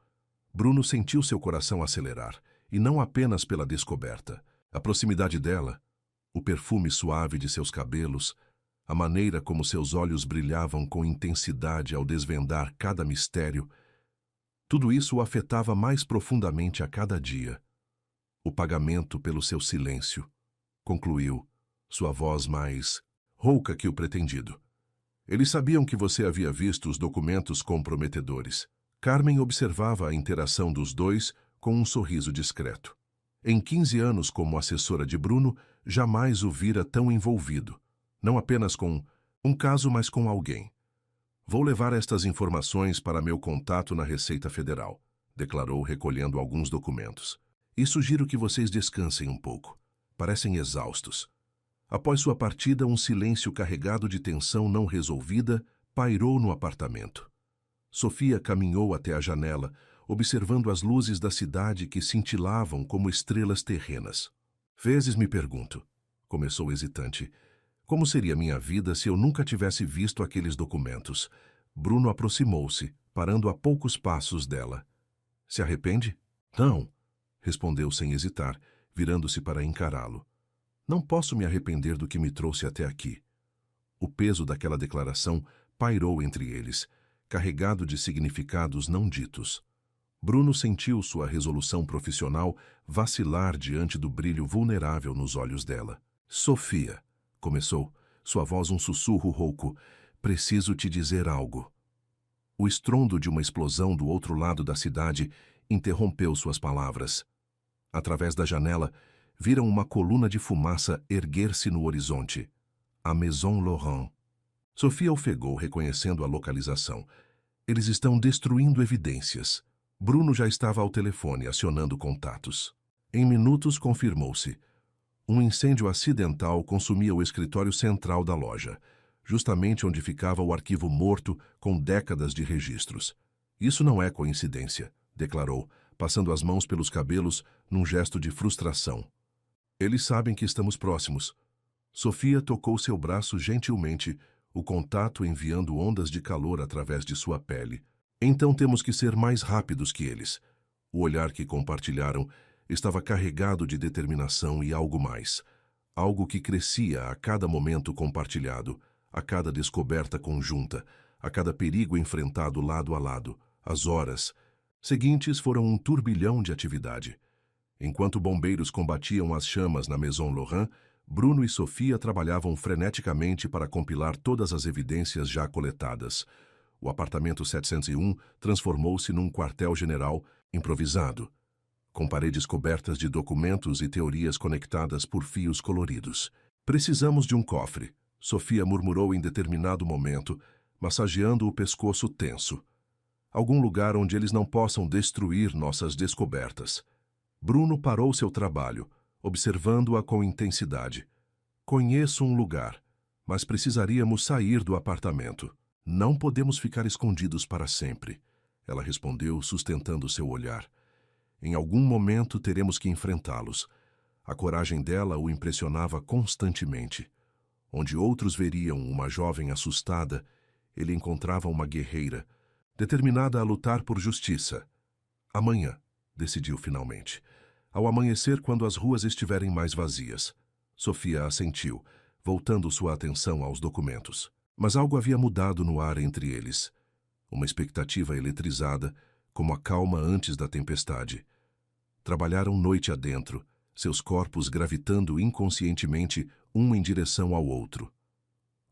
Bruno sentiu seu coração acelerar, e não apenas pela descoberta. A proximidade dela, o perfume suave de seus cabelos, a maneira como seus olhos brilhavam com intensidade ao desvendar cada mistério, tudo isso o afetava mais profundamente a cada dia. O pagamento pelo seu silêncio, concluiu, sua voz mais rouca que o pretendido. Eles sabiam que você havia visto os documentos comprometedores. Carmen observava a interação dos dois com um sorriso discreto. Em 15 anos como assessora de Bruno, jamais o vira tão envolvido. Não apenas com um caso, mas com alguém. Vou levar estas informações para meu contato na Receita Federal, declarou, recolhendo alguns documentos. E sugiro que vocês descansem um pouco. Parecem exaustos. Após sua partida, um silêncio carregado de tensão não resolvida pairou no apartamento. Sofia caminhou até a janela, observando as luzes da cidade que cintilavam como estrelas terrenas. Vezes me pergunto, começou hesitante, como seria minha vida se eu nunca tivesse visto aqueles documentos? Bruno aproximou-se, parando a poucos passos dela. Se arrepende? Não, respondeu sem hesitar, virando-se para encará-lo. Não posso me arrepender do que me trouxe até aqui. O peso daquela declaração pairou entre eles, carregado de significados não ditos. Bruno sentiu sua resolução profissional vacilar diante do brilho vulnerável nos olhos dela. Sofia, começou, sua voz um sussurro rouco, preciso te dizer algo. O estrondo de uma explosão do outro lado da cidade interrompeu suas palavras. Através da janela, viram uma coluna de fumaça erguer-se no horizonte. A Maison Laurent. Sofia ofegou, reconhecendo a localização. Eles estão destruindo evidências. Bruno já estava ao telefone, acionando contatos. Em minutos, confirmou-se. Um incêndio acidental consumia o escritório central da loja, justamente onde ficava o arquivo morto com décadas de registros. Isso não é coincidência, declarou, passando as mãos pelos cabelos num gesto de frustração. Eles sabem que estamos próximos. Sofia tocou seu braço gentilmente, o contato enviando ondas de calor através de sua pele. Então temos que ser mais rápidos que eles. O olhar que compartilharam estava carregado de determinação e algo mais. Algo que crescia a cada momento compartilhado, a cada descoberta conjunta, a cada perigo enfrentado lado a lado. As horas seguintes foram um turbilhão de atividade. Enquanto bombeiros combatiam as chamas na Maison Laurent, Bruno e Sofia trabalhavam freneticamente para compilar todas as evidências já coletadas. O apartamento 701 transformou-se num quartel-general improvisado, com paredes cobertas de documentos e teorias conectadas por fios coloridos. Precisamos de um cofre, Sofia murmurou em determinado momento, massageando o pescoço tenso. Algum lugar onde eles não possam destruir nossas descobertas. Bruno parou seu trabalho, observando-a com intensidade. Conheço um lugar, mas precisaríamos sair do apartamento. Não podemos ficar escondidos para sempre, ela respondeu, sustentando seu olhar. Em algum momento teremos que enfrentá-los. A coragem dela o impressionava constantemente. Onde outros veriam uma jovem assustada, ele encontrava uma guerreira, determinada a lutar por justiça. Amanhã, decidiu finalmente. Ao amanhecer, quando as ruas estiverem mais vazias. Sofia assentiu. voltando sua atenção aos documentos. Mas algo havia mudado no ar entre eles. Uma expectativa eletrizada, como a calma antes da tempestade. Trabalharam noite adentro, seus corpos gravitando inconscientemente um em direção ao outro.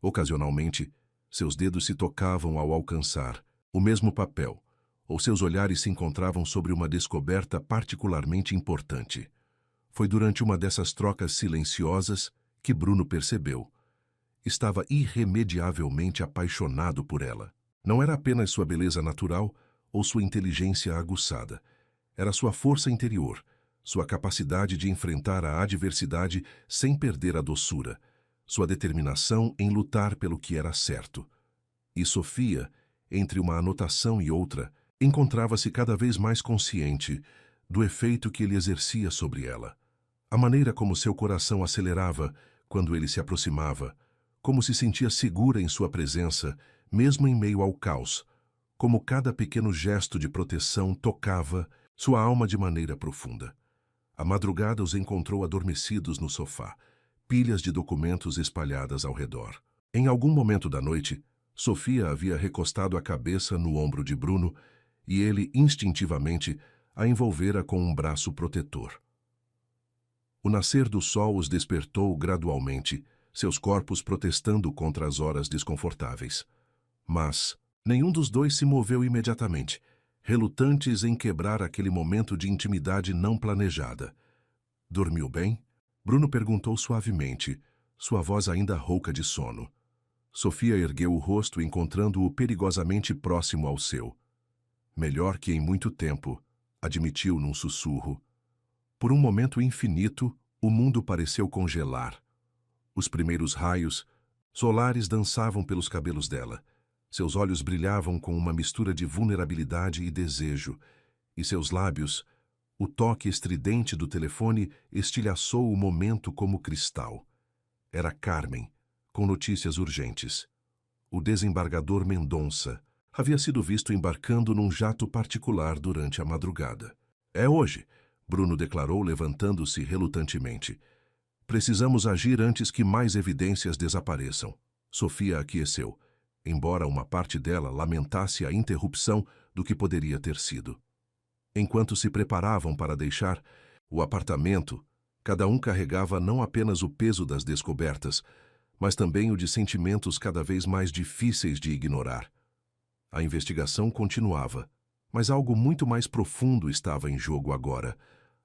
Ocasionalmente, seus dedos se tocavam ao alcançar o mesmo papel, ou seus olhares se encontravam sobre uma descoberta particularmente importante. Foi durante uma dessas trocas silenciosas que Bruno percebeu. Estava irremediavelmente apaixonado por ela. Não era apenas sua beleza natural ou sua inteligência aguçada. Era sua força interior, sua capacidade de enfrentar a adversidade sem perder a doçura, sua determinação em lutar pelo que era certo. E Sofia, entre uma anotação e outra, encontrava-se cada vez mais consciente do efeito que ele exercia sobre ela. A maneira como seu coração acelerava quando ele se aproximava, como se sentia segura em sua presença, mesmo em meio ao caos, como cada pequeno gesto de proteção tocava sua alma de maneira profunda. A madrugada os encontrou adormecidos no sofá, pilhas de documentos espalhadas ao redor. Em algum momento da noite, Sofia havia recostado a cabeça no ombro de Bruno e ele, instintivamente, a envolvera com um braço protetor. O nascer do sol os despertou gradualmente, seus corpos protestando contra as horas desconfortáveis. Mas nenhum dos dois se moveu imediatamente, relutantes em quebrar aquele momento de intimidade não planejada. Dormiu bem? Bruno perguntou suavemente, sua voz ainda rouca de sono. Sofia ergueu o rosto, encontrando-o perigosamente próximo ao seu. Melhor que em muito tempo, admitiu num sussurro. Por um momento infinito, o mundo pareceu congelar. Os primeiros raios solares dançavam pelos cabelos dela. Seus olhos brilhavam com uma mistura de vulnerabilidade e desejo, e seus lábios, o toque estridente do telefone, estilhaçou o momento como cristal. Era Carmen, com notícias urgentes. O desembargador Mendonça havia sido visto embarcando num jato particular durante a madrugada. É hoje, Bruno declarou, levantando-se relutantemente. Precisamos agir antes que mais evidências desapareçam. Sofia aqueceu, embora uma parte dela lamentasse a interrupção do que poderia ter sido. Enquanto se preparavam para deixar o apartamento, cada um carregava não apenas o peso das descobertas, mas também o de sentimentos cada vez mais difíceis de ignorar. A investigação continuava, mas algo muito mais profundo estava em jogo agora,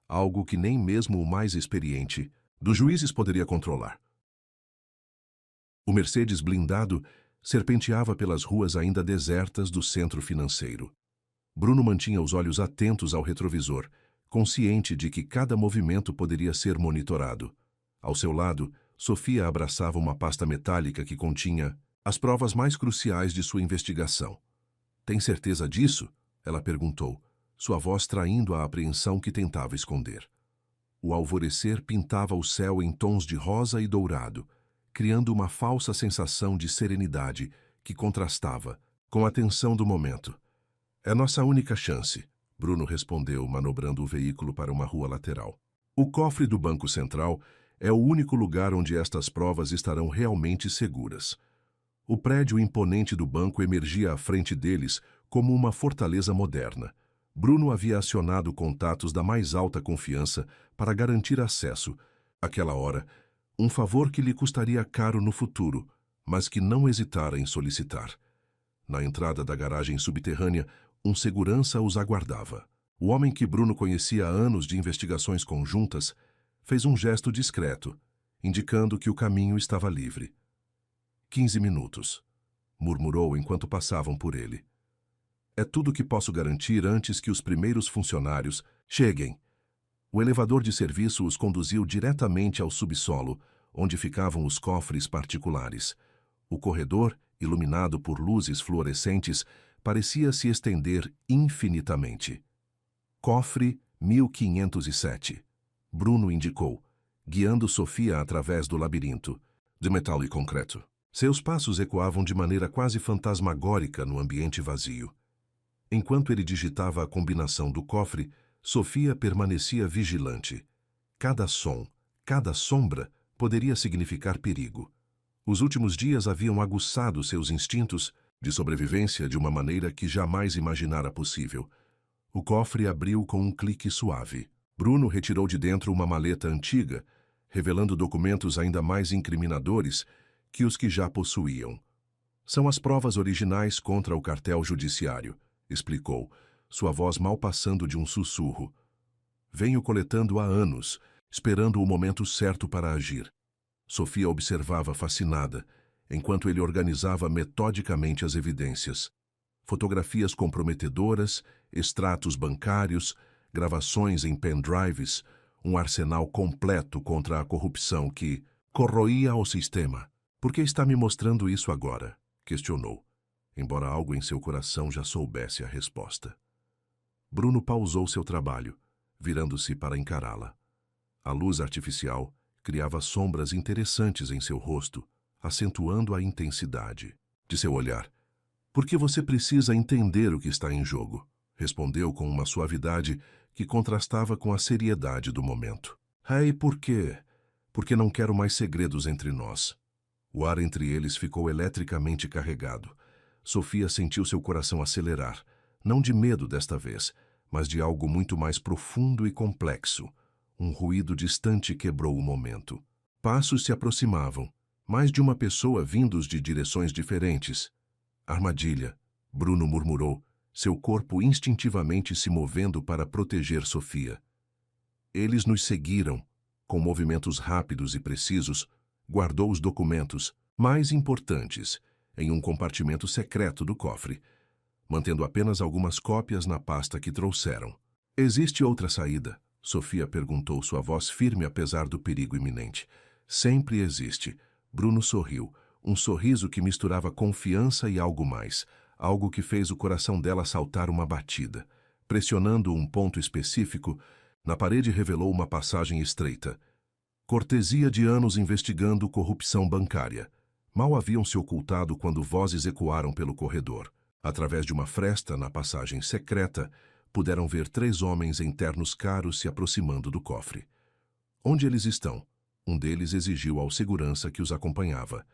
algo que nem mesmo o mais experiente dos juízes poderia controlar. O Mercedes blindado serpenteava pelas ruas ainda desertas do centro financeiro. Bruno mantinha os olhos atentos ao retrovisor, consciente de que cada movimento poderia ser monitorado. Ao seu lado, Sofia abraçava uma pasta metálica que continha as provas mais cruciais de sua investigação. Tem certeza disso? Ela perguntou, sua voz traindo a apreensão que tentava esconder. O alvorecer pintava o céu em tons de rosa e dourado, criando uma falsa sensação de serenidade que contrastava com a tensão do momento. É nossa única chance, Bruno respondeu, manobrando o veículo para uma rua lateral. O cofre do Banco Central é o único lugar onde estas provas estarão realmente seguras. O prédio imponente do banco emergia à frente deles como uma fortaleza moderna. Bruno havia acionado contatos da mais alta confiança para garantir acesso, àquela hora, um favor que lhe custaria caro no futuro, mas que não hesitara em solicitar. Na entrada da garagem subterrânea, um segurança os aguardava. O homem que Bruno conhecia há anos de investigações conjuntas fez um gesto discreto, indicando que o caminho estava livre. 15 minutos, murmurou enquanto passavam por ele. É tudo que posso garantir antes que os primeiros funcionários cheguem. O elevador de serviço os conduziu diretamente ao subsolo, onde ficavam os cofres particulares. O corredor, iluminado por luzes fluorescentes, parecia se estender infinitamente. Cofre 1507. Bruno indicou, guiando Sofia através do labirinto, de metal e concreto. Seus passos ecoavam de maneira quase fantasmagórica no ambiente vazio. Enquanto ele digitava a combinação do cofre, Sofia permanecia vigilante. Cada som, cada sombra poderia significar perigo. Os últimos dias haviam aguçado seus instintos de sobrevivência de uma maneira que jamais imaginara possível. O cofre abriu com um clique suave. Bruno retirou de dentro uma maleta antiga, revelando documentos ainda mais incriminadores que os que já possuíam. São as provas originais contra o cartel judiciário, explicou, sua voz mal passando de um sussurro. Venho coletando há anos, esperando o momento certo para agir. Sofia observava fascinada, enquanto ele organizava metodicamente as evidências. Fotografias comprometedoras, extratos bancários, gravações em pendrives, um arsenal completo contra a corrupção que corroía o sistema. Por que está me mostrando isso agora? Questionou, embora algo em seu coração já soubesse a resposta. Bruno pausou seu trabalho, virando-se para encará-la. A luz artificial criava sombras interessantes em seu rosto, acentuando a intensidade de seu olhar. Porque você precisa entender o que está em jogo, respondeu com uma suavidade que contrastava com a seriedade do momento. E por quê? Porque não quero mais segredos entre nós. O ar entre eles ficou eletricamente carregado. Sofia sentiu seu coração acelerar, não de medo desta vez, mas de algo muito mais profundo e complexo. Um ruído distante quebrou o momento. Passos se aproximavam, mais de uma pessoa vindos de direções diferentes. Armadilha, Bruno murmurou, seu corpo instintivamente se movendo para proteger Sofia. Eles nos seguiram. Com movimentos rápidos e precisos, guardou os documentos mais importantes em um compartimento secreto do cofre, mantendo apenas algumas cópias na pasta que trouxeram. Existe outra saída? Sofia perguntou, sua voz firme apesar do perigo iminente. Sempre existe. Bruno sorriu, um sorriso que misturava confiança e algo mais, algo que fez o coração dela saltar uma batida. Pressionando um ponto específico, na parede revelou uma passagem estreita. Cortesia de anos investigando corrupção bancária. Mal haviam se ocultado quando vozes ecoaram pelo corredor. Através de uma fresta na passagem secreta, puderam ver 3 homens em ternos caros se aproximando do cofre. Onde eles estão? Um deles exigiu ao segurança que os acompanhava,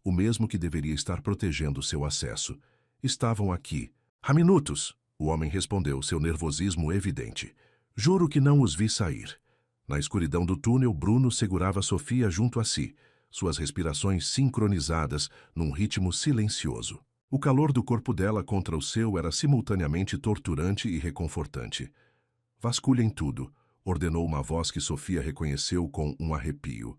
o mesmo que deveria estar protegendo seu acesso. Estavam aqui. Há minutos, o homem respondeu, seu nervosismo evidente. Juro que não os vi sair. Na escuridão do túnel, Bruno segurava Sofia junto a si, suas respirações sincronizadas num ritmo silencioso. O calor do corpo dela contra o seu era simultaneamente torturante e reconfortante. Vasculhem tudo, ordenou uma voz que Sofia reconheceu com um arrepio.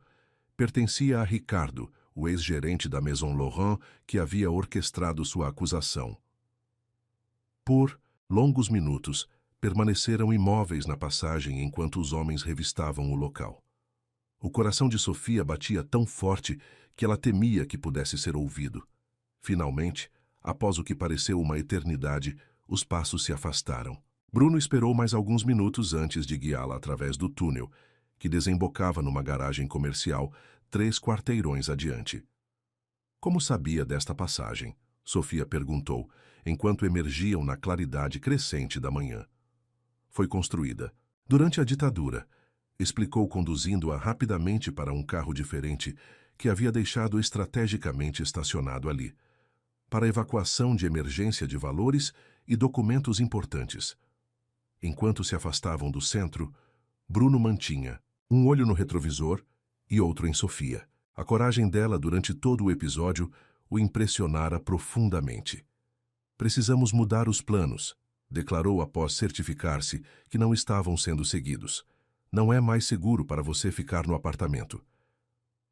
Pertencia a Ricardo, o ex-gerente da Maison Laurent, que havia orquestrado sua acusação. Por longos minutos, permaneceram imóveis na passagem enquanto os homens revistavam o local. O coração de Sofia batia tão forte que ela temia que pudesse ser ouvido. Finalmente, após o que pareceu uma eternidade, os passos se afastaram. Bruno esperou mais alguns minutos antes de guiá-la através do túnel, que desembocava numa garagem comercial 3 quarteirões adiante. Como sabia desta passagem? Sofia perguntou, enquanto emergiam na claridade crescente da manhã. Foi construída durante a ditadura, explicou conduzindo-a rapidamente para um carro diferente que havia deixado estrategicamente estacionado ali, para evacuação de emergência de valores e documentos importantes. Enquanto se afastavam do centro, Bruno mantinha um olho no retrovisor e outro em Sofia. A coragem dela durante todo o episódio o impressionara profundamente. Precisamos mudar os planos, declarou após certificar-se que não estavam sendo seguidos. Não é mais seguro para você ficar no apartamento.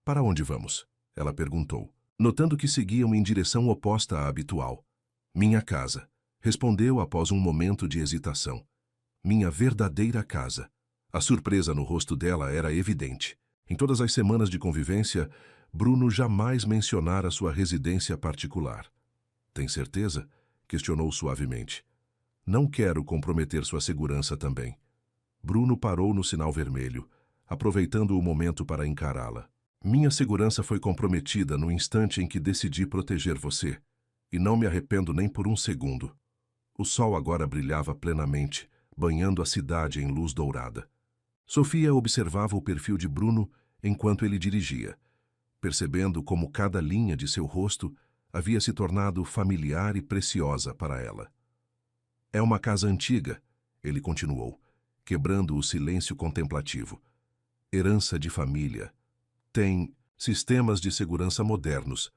Para onde vamos? Ela perguntou, notando que seguiam em direção oposta à habitual. Minha casa, respondeu após um momento de hesitação. Minha verdadeira casa. A surpresa no rosto dela era evidente. Em todas as semanas de convivência, Bruno jamais mencionara sua residência particular. Tem certeza? Questionou suavemente. Não quero comprometer sua segurança também. Bruno parou no sinal vermelho, aproveitando o momento para encará-la. Minha segurança foi comprometida no instante em que decidi proteger você, e não me arrependo nem por um segundo. O sol agora brilhava plenamente, banhando a cidade em luz dourada. Sofia observava o perfil de Bruno enquanto ele dirigia. percebendo como cada linha de seu rosto havia se tornado familiar e preciosa para ela. É uma casa antiga, ele continuou, quebrando o silêncio contemplativo. Herança de família. Tem sistemas de segurança modernos,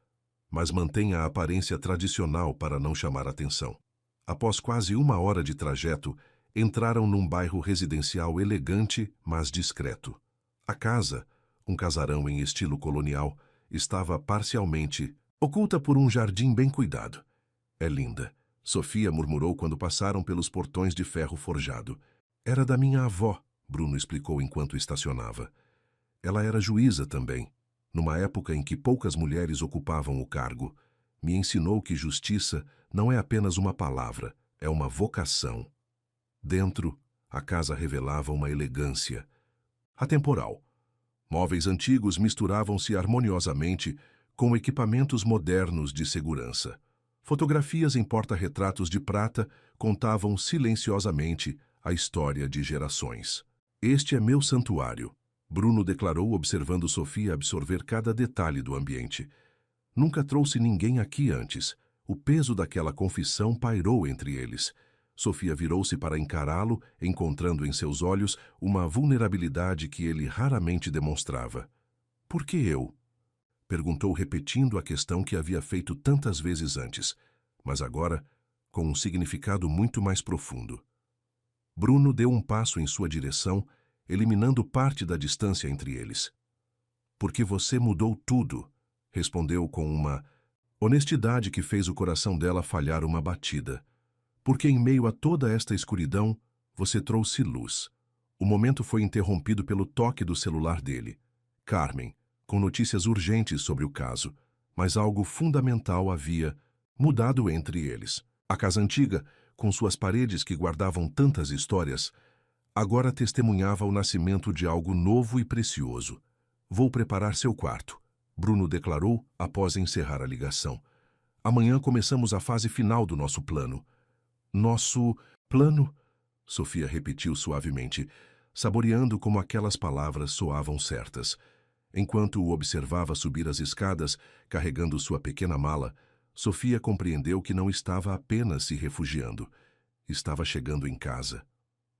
mas mantém a aparência tradicional para não chamar atenção. Após quase 1 hora de trajeto, entraram num bairro residencial elegante, mas discreto. A casa, um casarão em estilo colonial, estava parcialmente oculta por um jardim bem cuidado. É linda, Sofia murmurou quando passaram pelos portões de ferro forjado. Era da minha avó, Bruno explicou enquanto estacionava. Ela era juíza também, numa época em que poucas mulheres ocupavam o cargo. Me ensinou que justiça não é apenas uma palavra, é uma vocação. Dentro, a casa revelava uma elegância atemporal. Móveis antigos misturavam-se harmoniosamente com equipamentos modernos de segurança. Fotografias em porta-retratos de prata contavam silenciosamente a história de gerações. Este é meu santuário, Bruno declarou observando Sofia absorver cada detalhe do ambiente. Nunca trouxe ninguém aqui antes. O peso daquela confissão pairou entre eles. Sofia virou-se para encará-lo, encontrando em seus olhos uma vulnerabilidade que ele raramente demonstrava. Por que eu? Perguntou repetindo a questão que havia feito tantas vezes antes, mas agora com um significado muito mais profundo. Bruno deu um passo em sua direção, eliminando parte da distância entre eles. Porque você mudou tudo, respondeu com uma honestidade que fez o coração dela falhar uma batida. Porque em meio a toda esta escuridão, você trouxe luz. O momento foi interrompido pelo toque do celular dele. Carmen, com notícias urgentes sobre o caso, mas algo fundamental havia mudado entre eles. A casa antiga, com suas paredes que guardavam tantas histórias, agora testemunhava o nascimento de algo novo e precioso. Vou preparar seu quarto, Bruno declarou após encerrar a ligação. Amanhã começamos a fase final do nosso plano. Nosso plano? Sofia repetiu suavemente, saboreando como aquelas palavras soavam certas. Enquanto o observava subir as escadas, carregando sua pequena mala, Sofia compreendeu que não estava apenas se refugiando. Estava chegando em casa.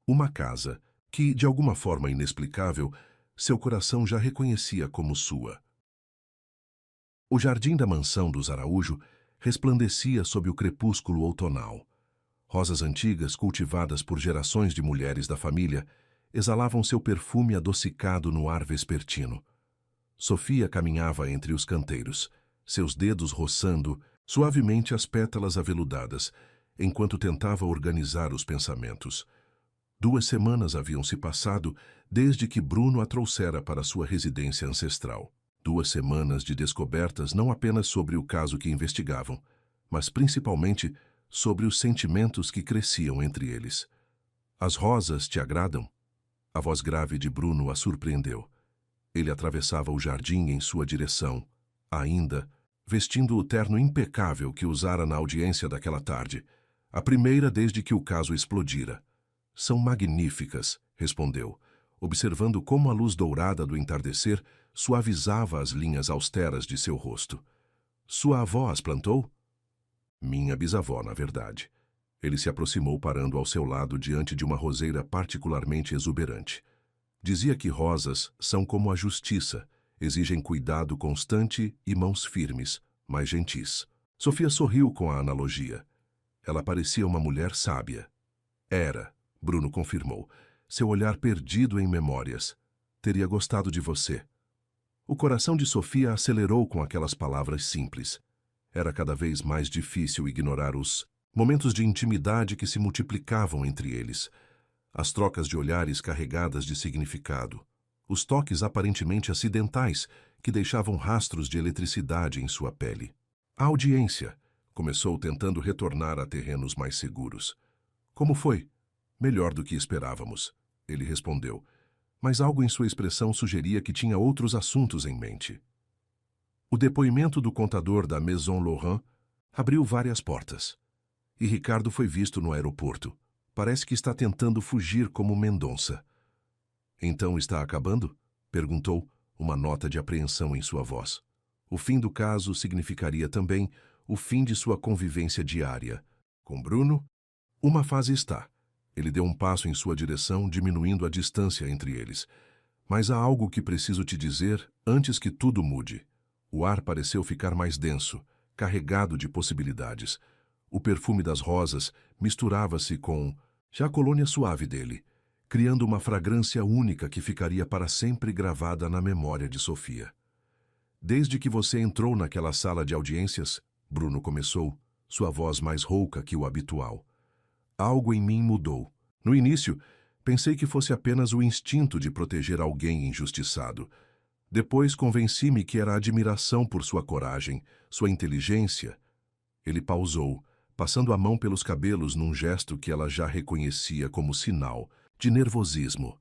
Uma casa que, de alguma forma inexplicável, seu coração já reconhecia como sua. O jardim da mansão dos Araújo resplandecia sob o crepúsculo outonal. Rosas antigas, cultivadas por gerações de mulheres da família, exalavam seu perfume adocicado no ar vespertino. Sofia caminhava entre os canteiros, seus dedos roçando suavemente as pétalas aveludadas, enquanto tentava organizar os pensamentos. 2 semanas haviam se passado desde que Bruno a trouxera para sua residência ancestral. 2 semanas de descobertas não apenas sobre o caso que investigavam, mas principalmente sobre os sentimentos que cresciam entre eles. As rosas te agradam? A voz grave de Bruno a surpreendeu. Ele atravessava o jardim em sua direção, ainda vestindo o terno impecável que usara na audiência daquela tarde, a primeira desde que o caso explodira. São magníficas, respondeu, observando como a luz dourada do entardecer suavizava as linhas austeras de seu rosto. Sua avó as plantou? Minha bisavó, na verdade. Ele se aproximou parando ao seu lado diante de uma roseira particularmente exuberante. Dizia que rosas são como a justiça, exigem cuidado constante e mãos firmes, mas gentis. Sofia sorriu com a analogia. Ela parecia uma mulher sábia. Era, Bruno confirmou, seu olhar perdido em memórias. Teria gostado de você. O coração de Sofia acelerou com aquelas palavras simples. Era cada vez mais difícil ignorar os momentos de intimidade que se multiplicavam entre eles, as trocas de olhares carregadas de significado, os toques aparentemente acidentais que deixavam rastros de eletricidade em sua pele. A audiência começou tentando retornar a terrenos mais seguros. Como foi? Melhor do que esperávamos, ele respondeu, mas algo em sua expressão sugeria que tinha outros assuntos em mente. O depoimento do contador da Maison Laurent abriu várias portas. E Ricardo foi visto no aeroporto. Parece que está tentando fugir como Mendonça. Então está acabando? Perguntou, uma nota de apreensão em sua voz. O fim do caso significaria também o fim de sua convivência diária. Com Bruno, uma fase está. Ele deu um passo em sua direção, diminuindo a distância entre eles. Mas há algo que preciso te dizer antes que tudo mude. O ar pareceu ficar mais denso, carregado de possibilidades. O perfume das rosas misturava-se com a colônia suave dele, criando uma fragrância única que ficaria para sempre gravada na memória de Sofia. Desde que você entrou naquela sala de audiências, Bruno começou, sua voz mais rouca que o habitual. Algo em mim mudou. No início, pensei que fosse apenas o instinto de proteger alguém injustiçado. Depois convenci-me que era admiração por sua coragem, sua inteligência. Ele pausou, passando a mão pelos cabelos num gesto que ela já reconhecia como sinal de nervosismo.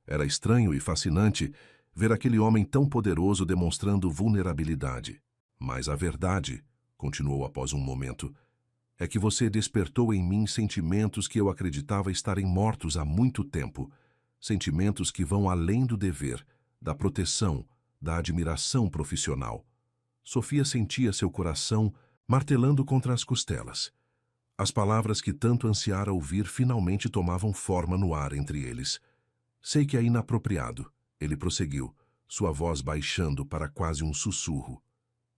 Era estranho e fascinante ver aquele homem tão poderoso demonstrando vulnerabilidade. Mas a verdade, continuou após um momento, é que você despertou em mim sentimentos que eu acreditava estarem mortos há muito tempo. Sentimentos que vão além do dever, da proteção, da admiração profissional. Sofia sentia seu coração martelando contra as costelas. As palavras que tanto ansiara ouvir finalmente tomavam forma no ar entre eles. Sei que é inapropriado, ele prosseguiu, sua voz baixando para quase um sussurro.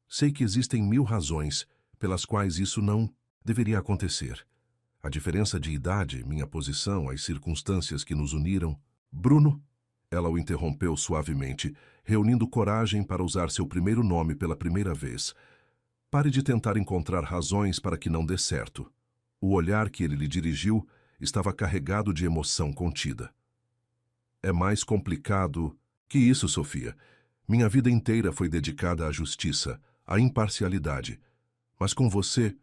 Sei que existem 1000 razões pelas quais isso não deveria acontecer. A diferença de idade, minha posição, as circunstâncias que nos uniram... Bruno, ela o interrompeu suavemente, reunindo coragem para usar seu primeiro nome pela primeira vez. Pare de tentar encontrar razões para que não dê certo. O olhar que ele lhe dirigiu estava carregado de emoção contida. É mais complicado que isso, Sofia. Minha vida inteira foi dedicada à justiça, à imparcialidade. Mas com você,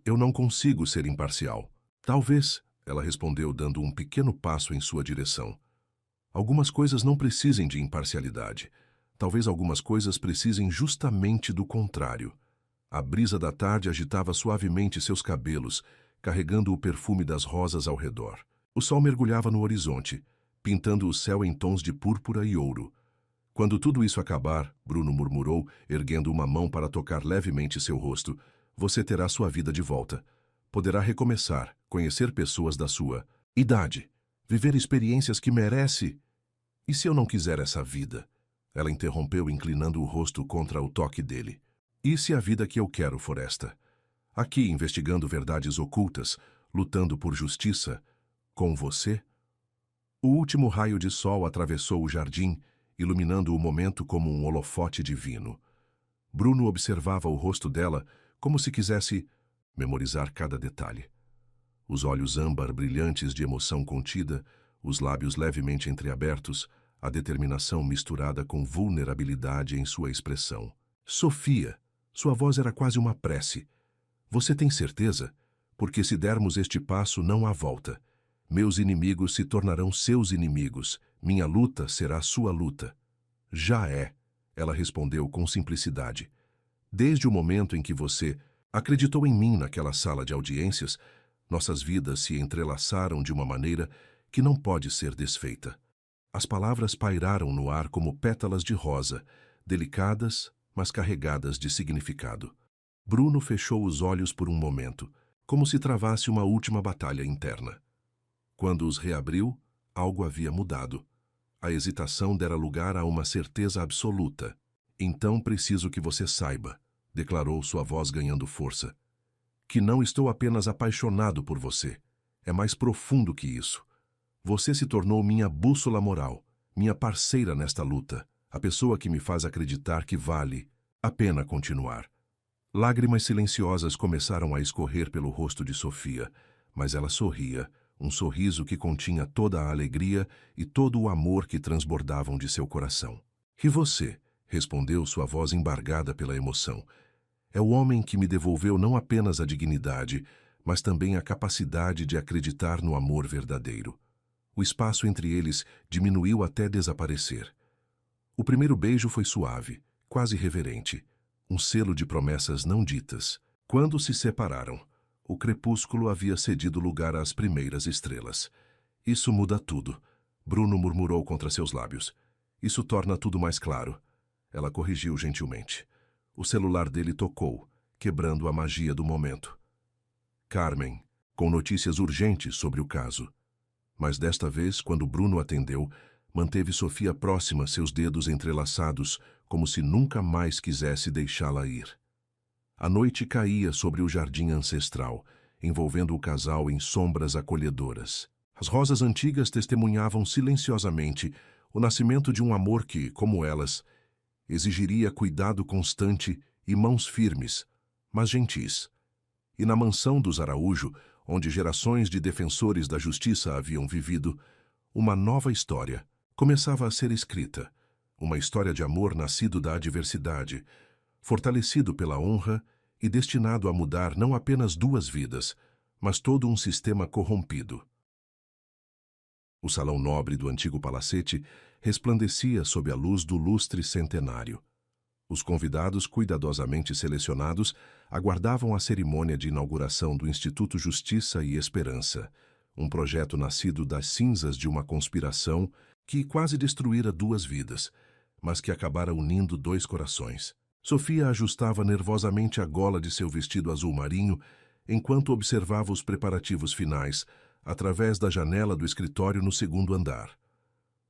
eu não consigo ser imparcial. Talvez, ela respondeu dando um pequeno passo em sua direção. Algumas coisas não precisem de imparcialidade. Talvez algumas coisas precisem justamente do contrário. A brisa da tarde agitava suavemente seus cabelos, carregando o perfume das rosas ao redor. O sol mergulhava no horizonte, pintando o céu em tons de púrpura e ouro. Quando tudo isso acabar, Bruno murmurou, erguendo uma mão para tocar levemente seu rosto, você terá sua vida de volta. Poderá recomeçar, conhecer pessoas da sua idade, viver experiências que merece. E se eu não quiser essa vida? Ela interrompeu, inclinando o rosto contra o toque dele. E se a vida que eu quero for esta? Aqui, investigando verdades ocultas, lutando por justiça, com você? O último raio de sol atravessou o jardim, iluminando o momento como um holofote divino. Bruno observava o rosto dela como se quisesse memorizar cada detalhe. Os olhos âmbar brilhantes de emoção contida, os lábios levemente entreabertos, a determinação misturada com vulnerabilidade em sua expressão. Sofia, sua voz era quase uma prece. Você tem certeza? Porque se dermos este passo não há volta. Meus inimigos se tornarão seus inimigos. Minha luta será sua luta. Já é, ela respondeu com simplicidade. Desde o momento em que você acreditou em mim naquela sala de audiências, nossas vidas se entrelaçaram de uma maneira que não pode ser desfeita. As palavras pairaram no ar como pétalas de rosa, delicadas, mas carregadas de significado. Bruno fechou os olhos por um momento, como se travasse uma última batalha interna. Quando os reabriu, algo havia mudado. A hesitação dera lugar a uma certeza absoluta. Então preciso que você saiba, declarou sua voz ganhando força, que não estou apenas apaixonado por você. É mais profundo que isso. Você se tornou minha bússola moral, minha parceira nesta luta, a pessoa que me faz acreditar que vale a pena continuar. Lágrimas silenciosas começaram a escorrer pelo rosto de Sofia, mas ela sorria, um sorriso que continha toda a alegria e todo o amor que transbordavam de seu coração. E você? Respondeu sua voz embargada pela emoção. É o homem que me devolveu não apenas a dignidade, mas também a capacidade de acreditar no amor verdadeiro. O espaço entre eles diminuiu até desaparecer. O primeiro beijo foi suave, quase reverente, um selo de promessas não ditas. Quando se separaram, o crepúsculo havia cedido lugar às primeiras estrelas. Isso muda tudo, Bruno murmurou contra seus lábios. Isso torna tudo mais claro. Ela corrigiu gentilmente. O celular dele tocou, quebrando a magia do momento. Carmen, com notícias urgentes sobre o caso. Mas desta vez, quando Bruno atendeu, manteve Sofia próxima, seus dedos entrelaçados, como se nunca mais quisesse deixá-la ir. A noite caía sobre o jardim ancestral, envolvendo o casal em sombras acolhedoras. As rosas antigas testemunhavam silenciosamente o nascimento de um amor que, como elas, exigiria cuidado constante e mãos firmes, mas gentis. E na mansão dos Araújo, onde gerações de defensores da justiça haviam vivido, uma nova história começava a ser escrita. Uma história de amor nascido da adversidade, fortalecido pela honra e destinado a mudar não apenas 2 vidas, mas todo um sistema corrompido. O salão nobre do antigo palacete resplandecia sob a luz do lustre centenário. Os convidados, cuidadosamente selecionados, aguardavam a cerimônia de inauguração do Instituto Justiça e Esperança, um projeto nascido das cinzas de uma conspiração que quase destruíra 2 vidas, mas que acabara unindo 2 corações. Sofia ajustava nervosamente a gola de seu vestido azul marinho enquanto observava os preparativos finais, através da janela do escritório no 2º andar.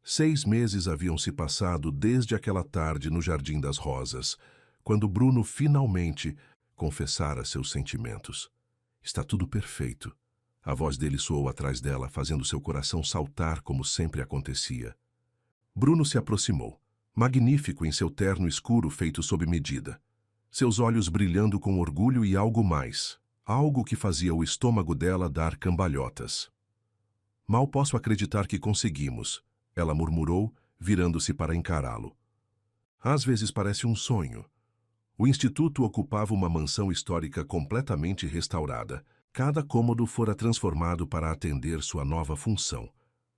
6 meses haviam se passado desde aquela tarde no Jardim das Rosas, quando Bruno finalmente confessara seus sentimentos. Está tudo perfeito. A voz dele soou atrás dela, fazendo seu coração saltar como sempre acontecia. Bruno se aproximou, magnífico em seu terno escuro feito sob medida. Seus olhos brilhando com orgulho e algo mais, algo que fazia o estômago dela dar cambalhotas. Mal posso acreditar que conseguimos, ela murmurou, virando-se para encará-lo. Às vezes parece um sonho. O instituto ocupava uma mansão histórica completamente restaurada. Cada cômodo fora transformado para atender sua nova função.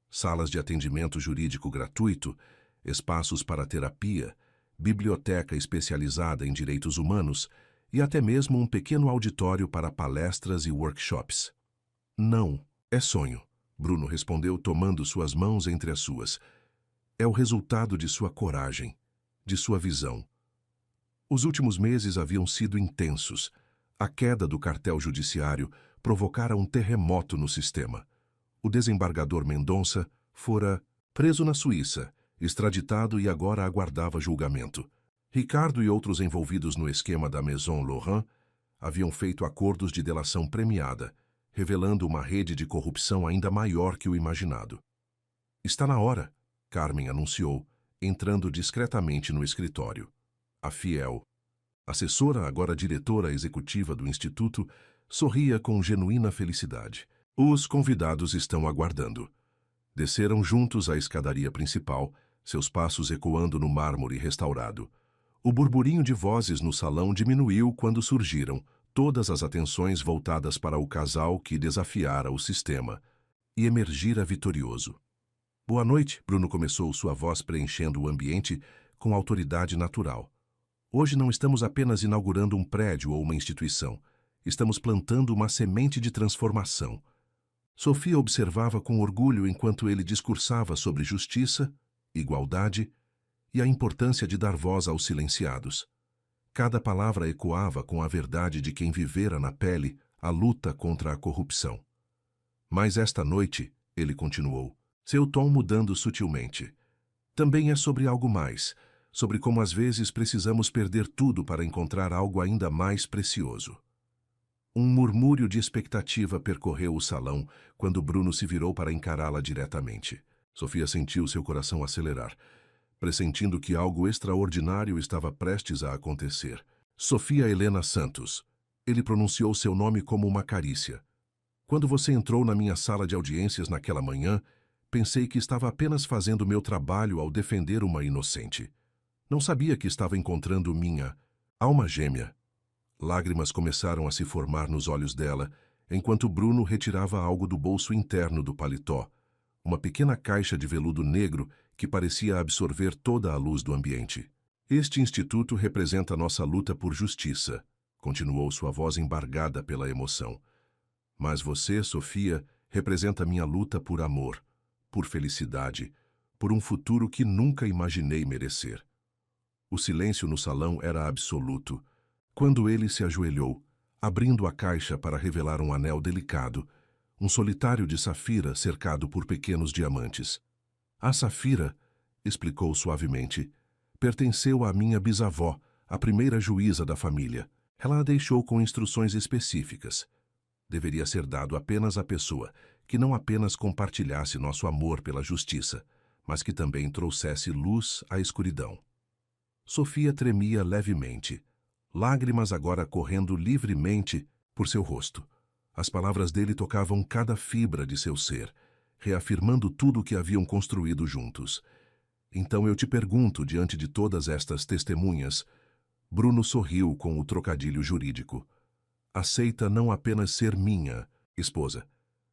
Salas de atendimento jurídico gratuito, espaços para terapia, biblioteca especializada em direitos humanos e até mesmo um pequeno auditório para palestras e workshops. Não, é sonho, Bruno respondeu tomando suas mãos entre as suas. É o resultado de sua coragem, de sua visão. Os últimos meses haviam sido intensos. A queda do cartel judiciário provocara um terremoto no sistema. O desembargador Mendonça fora preso na Suíça, extraditado e agora aguardava julgamento. Ricardo e outros envolvidos no esquema da Maison Laurent haviam feito acordos de delação premiada, revelando uma rede de corrupção ainda maior que o imaginado. Está na hora, Carmen anunciou, entrando discretamente no escritório. A fiel, assessora, agora diretora executiva do Instituto, sorria com genuína felicidade. Os convidados estão aguardando. Desceram juntos a escadaria principal, seus passos ecoando no mármore restaurado. O burburinho de vozes no salão diminuiu quando surgiram, todas as atenções voltadas para o casal que desafiara o sistema e emergira vitorioso. Boa noite, Bruno começou, sua voz preenchendo o ambiente com autoridade natural. Hoje não estamos apenas inaugurando um prédio ou uma instituição. Estamos plantando uma semente de transformação. Sofia observava com orgulho enquanto ele discursava sobre justiça, igualdade e a importância de dar voz aos silenciados. Cada palavra ecoava com a verdade de quem vivera na pele a luta contra a corrupção. Mas esta noite, ele continuou, seu tom mudando sutilmente, também é sobre algo mais, sobre como às vezes precisamos perder tudo para encontrar algo ainda mais precioso. Um murmúrio de expectativa percorreu o salão quando Bruno se virou para encará-la diretamente. Sofia sentiu seu coração acelerar, pressentindo que algo extraordinário estava prestes a acontecer. Sofia Helena Santos. Ele pronunciou seu nome como uma carícia. Quando você entrou na minha sala de audiências naquela manhã, pensei que estava apenas fazendo meu trabalho ao defender uma inocente. Não sabia que estava encontrando minha alma gêmea. Lágrimas começaram a se formar nos olhos dela, enquanto Bruno retirava algo do bolso interno do paletó, uma pequena caixa de veludo negro que parecia absorver toda a luz do ambiente. Este instituto representa nossa luta por justiça, continuou sua voz embargada pela emoção. Mas você, Sofia, representa minha luta por amor, por felicidade, por um futuro que nunca imaginei merecer. O silêncio no salão era absoluto. Quando ele se ajoelhou, abrindo a caixa para revelar um anel delicado, um solitário de safira cercado por pequenos diamantes. A safira, explicou suavemente, pertenceu à minha bisavó, a primeira juíza da família. Ela a deixou com instruções específicas. Deveria ser dado apenas à pessoa que não apenas compartilhasse nosso amor pela justiça, mas que também trouxesse luz à escuridão. Sofia tremia levemente, lágrimas agora correndo livremente por seu rosto. As palavras dele tocavam cada fibra de seu ser, reafirmando tudo o que haviam construído juntos. Então eu te pergunto, diante de todas estas testemunhas, Bruno sorriu com o trocadilho jurídico. Aceita não apenas ser minha esposa,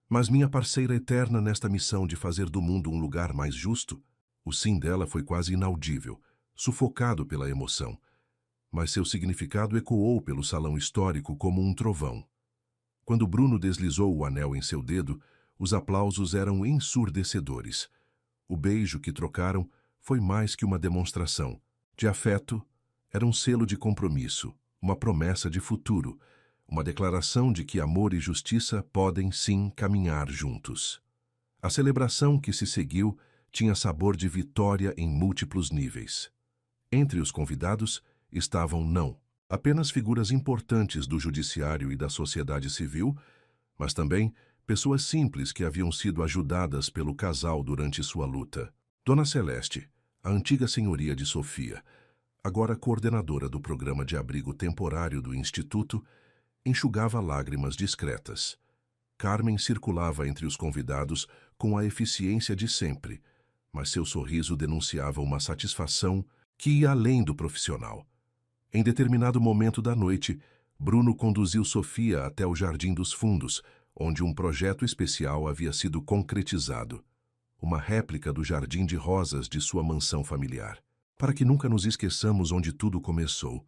mas minha parceira eterna nesta missão de fazer do mundo um lugar mais justo? O sim dela foi quase inaudível, sufocado pela emoção. Mas seu significado ecoou pelo salão histórico como um trovão. Quando Bruno deslizou o anel em seu dedo, os aplausos eram ensurdecedores. O beijo que trocaram foi mais que uma demonstração de afeto, era um selo de compromisso, uma promessa de futuro, uma declaração de que amor e justiça podem sim caminhar juntos. A celebração que se seguiu tinha sabor de vitória em múltiplos níveis. Entre os convidados estavam não apenas figuras importantes do judiciário e da sociedade civil, mas também pessoas simples que haviam sido ajudadas pelo casal durante sua luta. Dona Celeste, a antiga senhoria de Sofia, agora coordenadora do programa de abrigo temporário do Instituto, enxugava lágrimas discretas. Carmen circulava entre os convidados com a eficiência de sempre, mas seu sorriso denunciava uma satisfação que ia além do profissional. Em determinado momento da noite, Bruno conduziu Sofia até o Jardim dos Fundos, onde um projeto especial havia sido concretizado. Uma réplica do jardim de rosas de sua mansão familiar. Para que nunca nos esqueçamos onde tudo começou,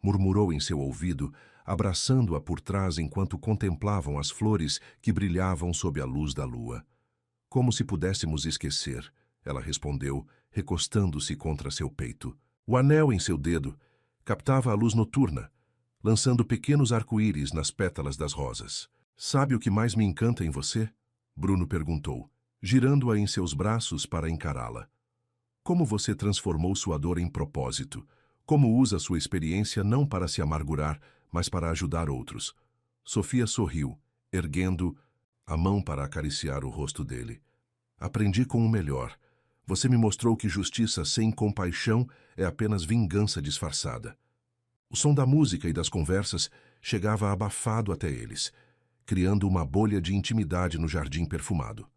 murmurou em seu ouvido, abraçando-a por trás enquanto contemplavam as flores que brilhavam sob a luz da lua. Como se pudéssemos esquecer, ela respondeu, recostando-se contra seu peito. O anel em seu dedo captava a luz noturna, lançando pequenos arco-íris nas pétalas das rosas. Sabe o que mais me encanta em você? Bruno perguntou, girando-a em seus braços para encará-la. Como você transformou sua dor em propósito? Como usa sua experiência não para se amargurar, mas para ajudar outros? Sofia sorriu, erguendo a mão para acariciar o rosto dele. Aprendi com o melhor. Você me mostrou que justiça sem compaixão é apenas vingança disfarçada. O som da música e das conversas chegava abafado até eles, criando uma bolha de intimidade no jardim perfumado.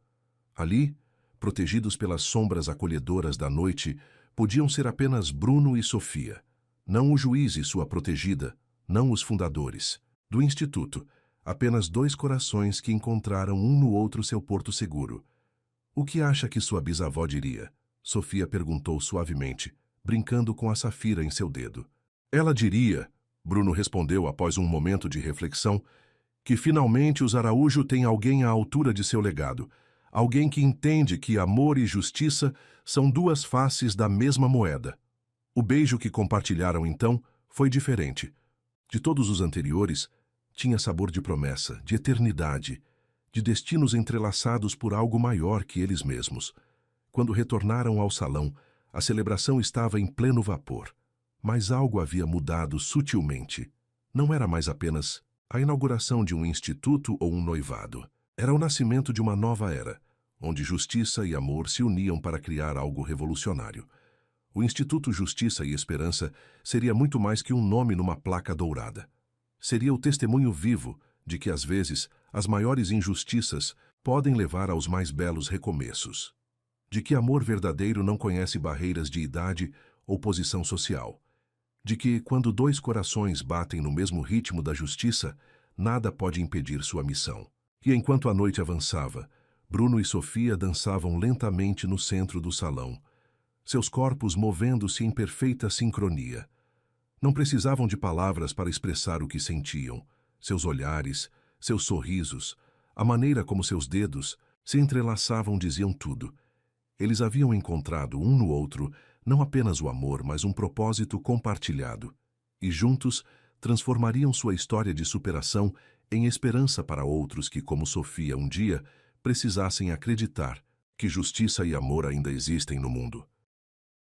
Ali, protegidos pelas sombras acolhedoras da noite, podiam ser apenas Bruno e Sofia, não o juiz e sua protegida, não os fundadores. Do Instituto, apenas dois corações que encontraram um no outro seu porto seguro. O que acha que sua bisavó diria? Sofia perguntou suavemente, brincando com a safira em seu dedo. Ela diria, Bruno respondeu após um momento de reflexão, que finalmente os Araújo têm alguém à altura de seu legado, alguém que entende que amor e justiça são duas faces da mesma moeda. O beijo que compartilharam então foi diferente. De todos os anteriores, tinha sabor de promessa, de eternidade, de destinos entrelaçados por algo maior que eles mesmos. Quando retornaram ao salão, a celebração estava em pleno vapor. Mas algo havia mudado sutilmente. Não era mais apenas a inauguração de um instituto ou um noivado. Era o nascimento de uma nova era, onde justiça e amor se uniam para criar algo revolucionário. O Instituto Justiça e Esperança seria muito mais que um nome numa placa dourada. Seria o testemunho vivo de que, às vezes, as maiores injustiças podem levar aos mais belos recomeços. De que amor verdadeiro não conhece barreiras de idade ou posição social. De que, quando dois corações batem no mesmo ritmo da justiça, nada pode impedir sua missão. E enquanto a noite avançava, Bruno e Sofia dançavam lentamente no centro do salão, seus corpos movendo-se em perfeita sincronia. Não precisavam de palavras para expressar o que sentiam. Seus olhares, seus sorrisos, a maneira como seus dedos se entrelaçavam diziam tudo. Eles haviam encontrado um no outro não apenas o amor, mas um propósito compartilhado. E juntos, transformariam sua história de superação em esperança para outros que, como Sofia um dia, precisassem acreditar que justiça e amor ainda existem no mundo.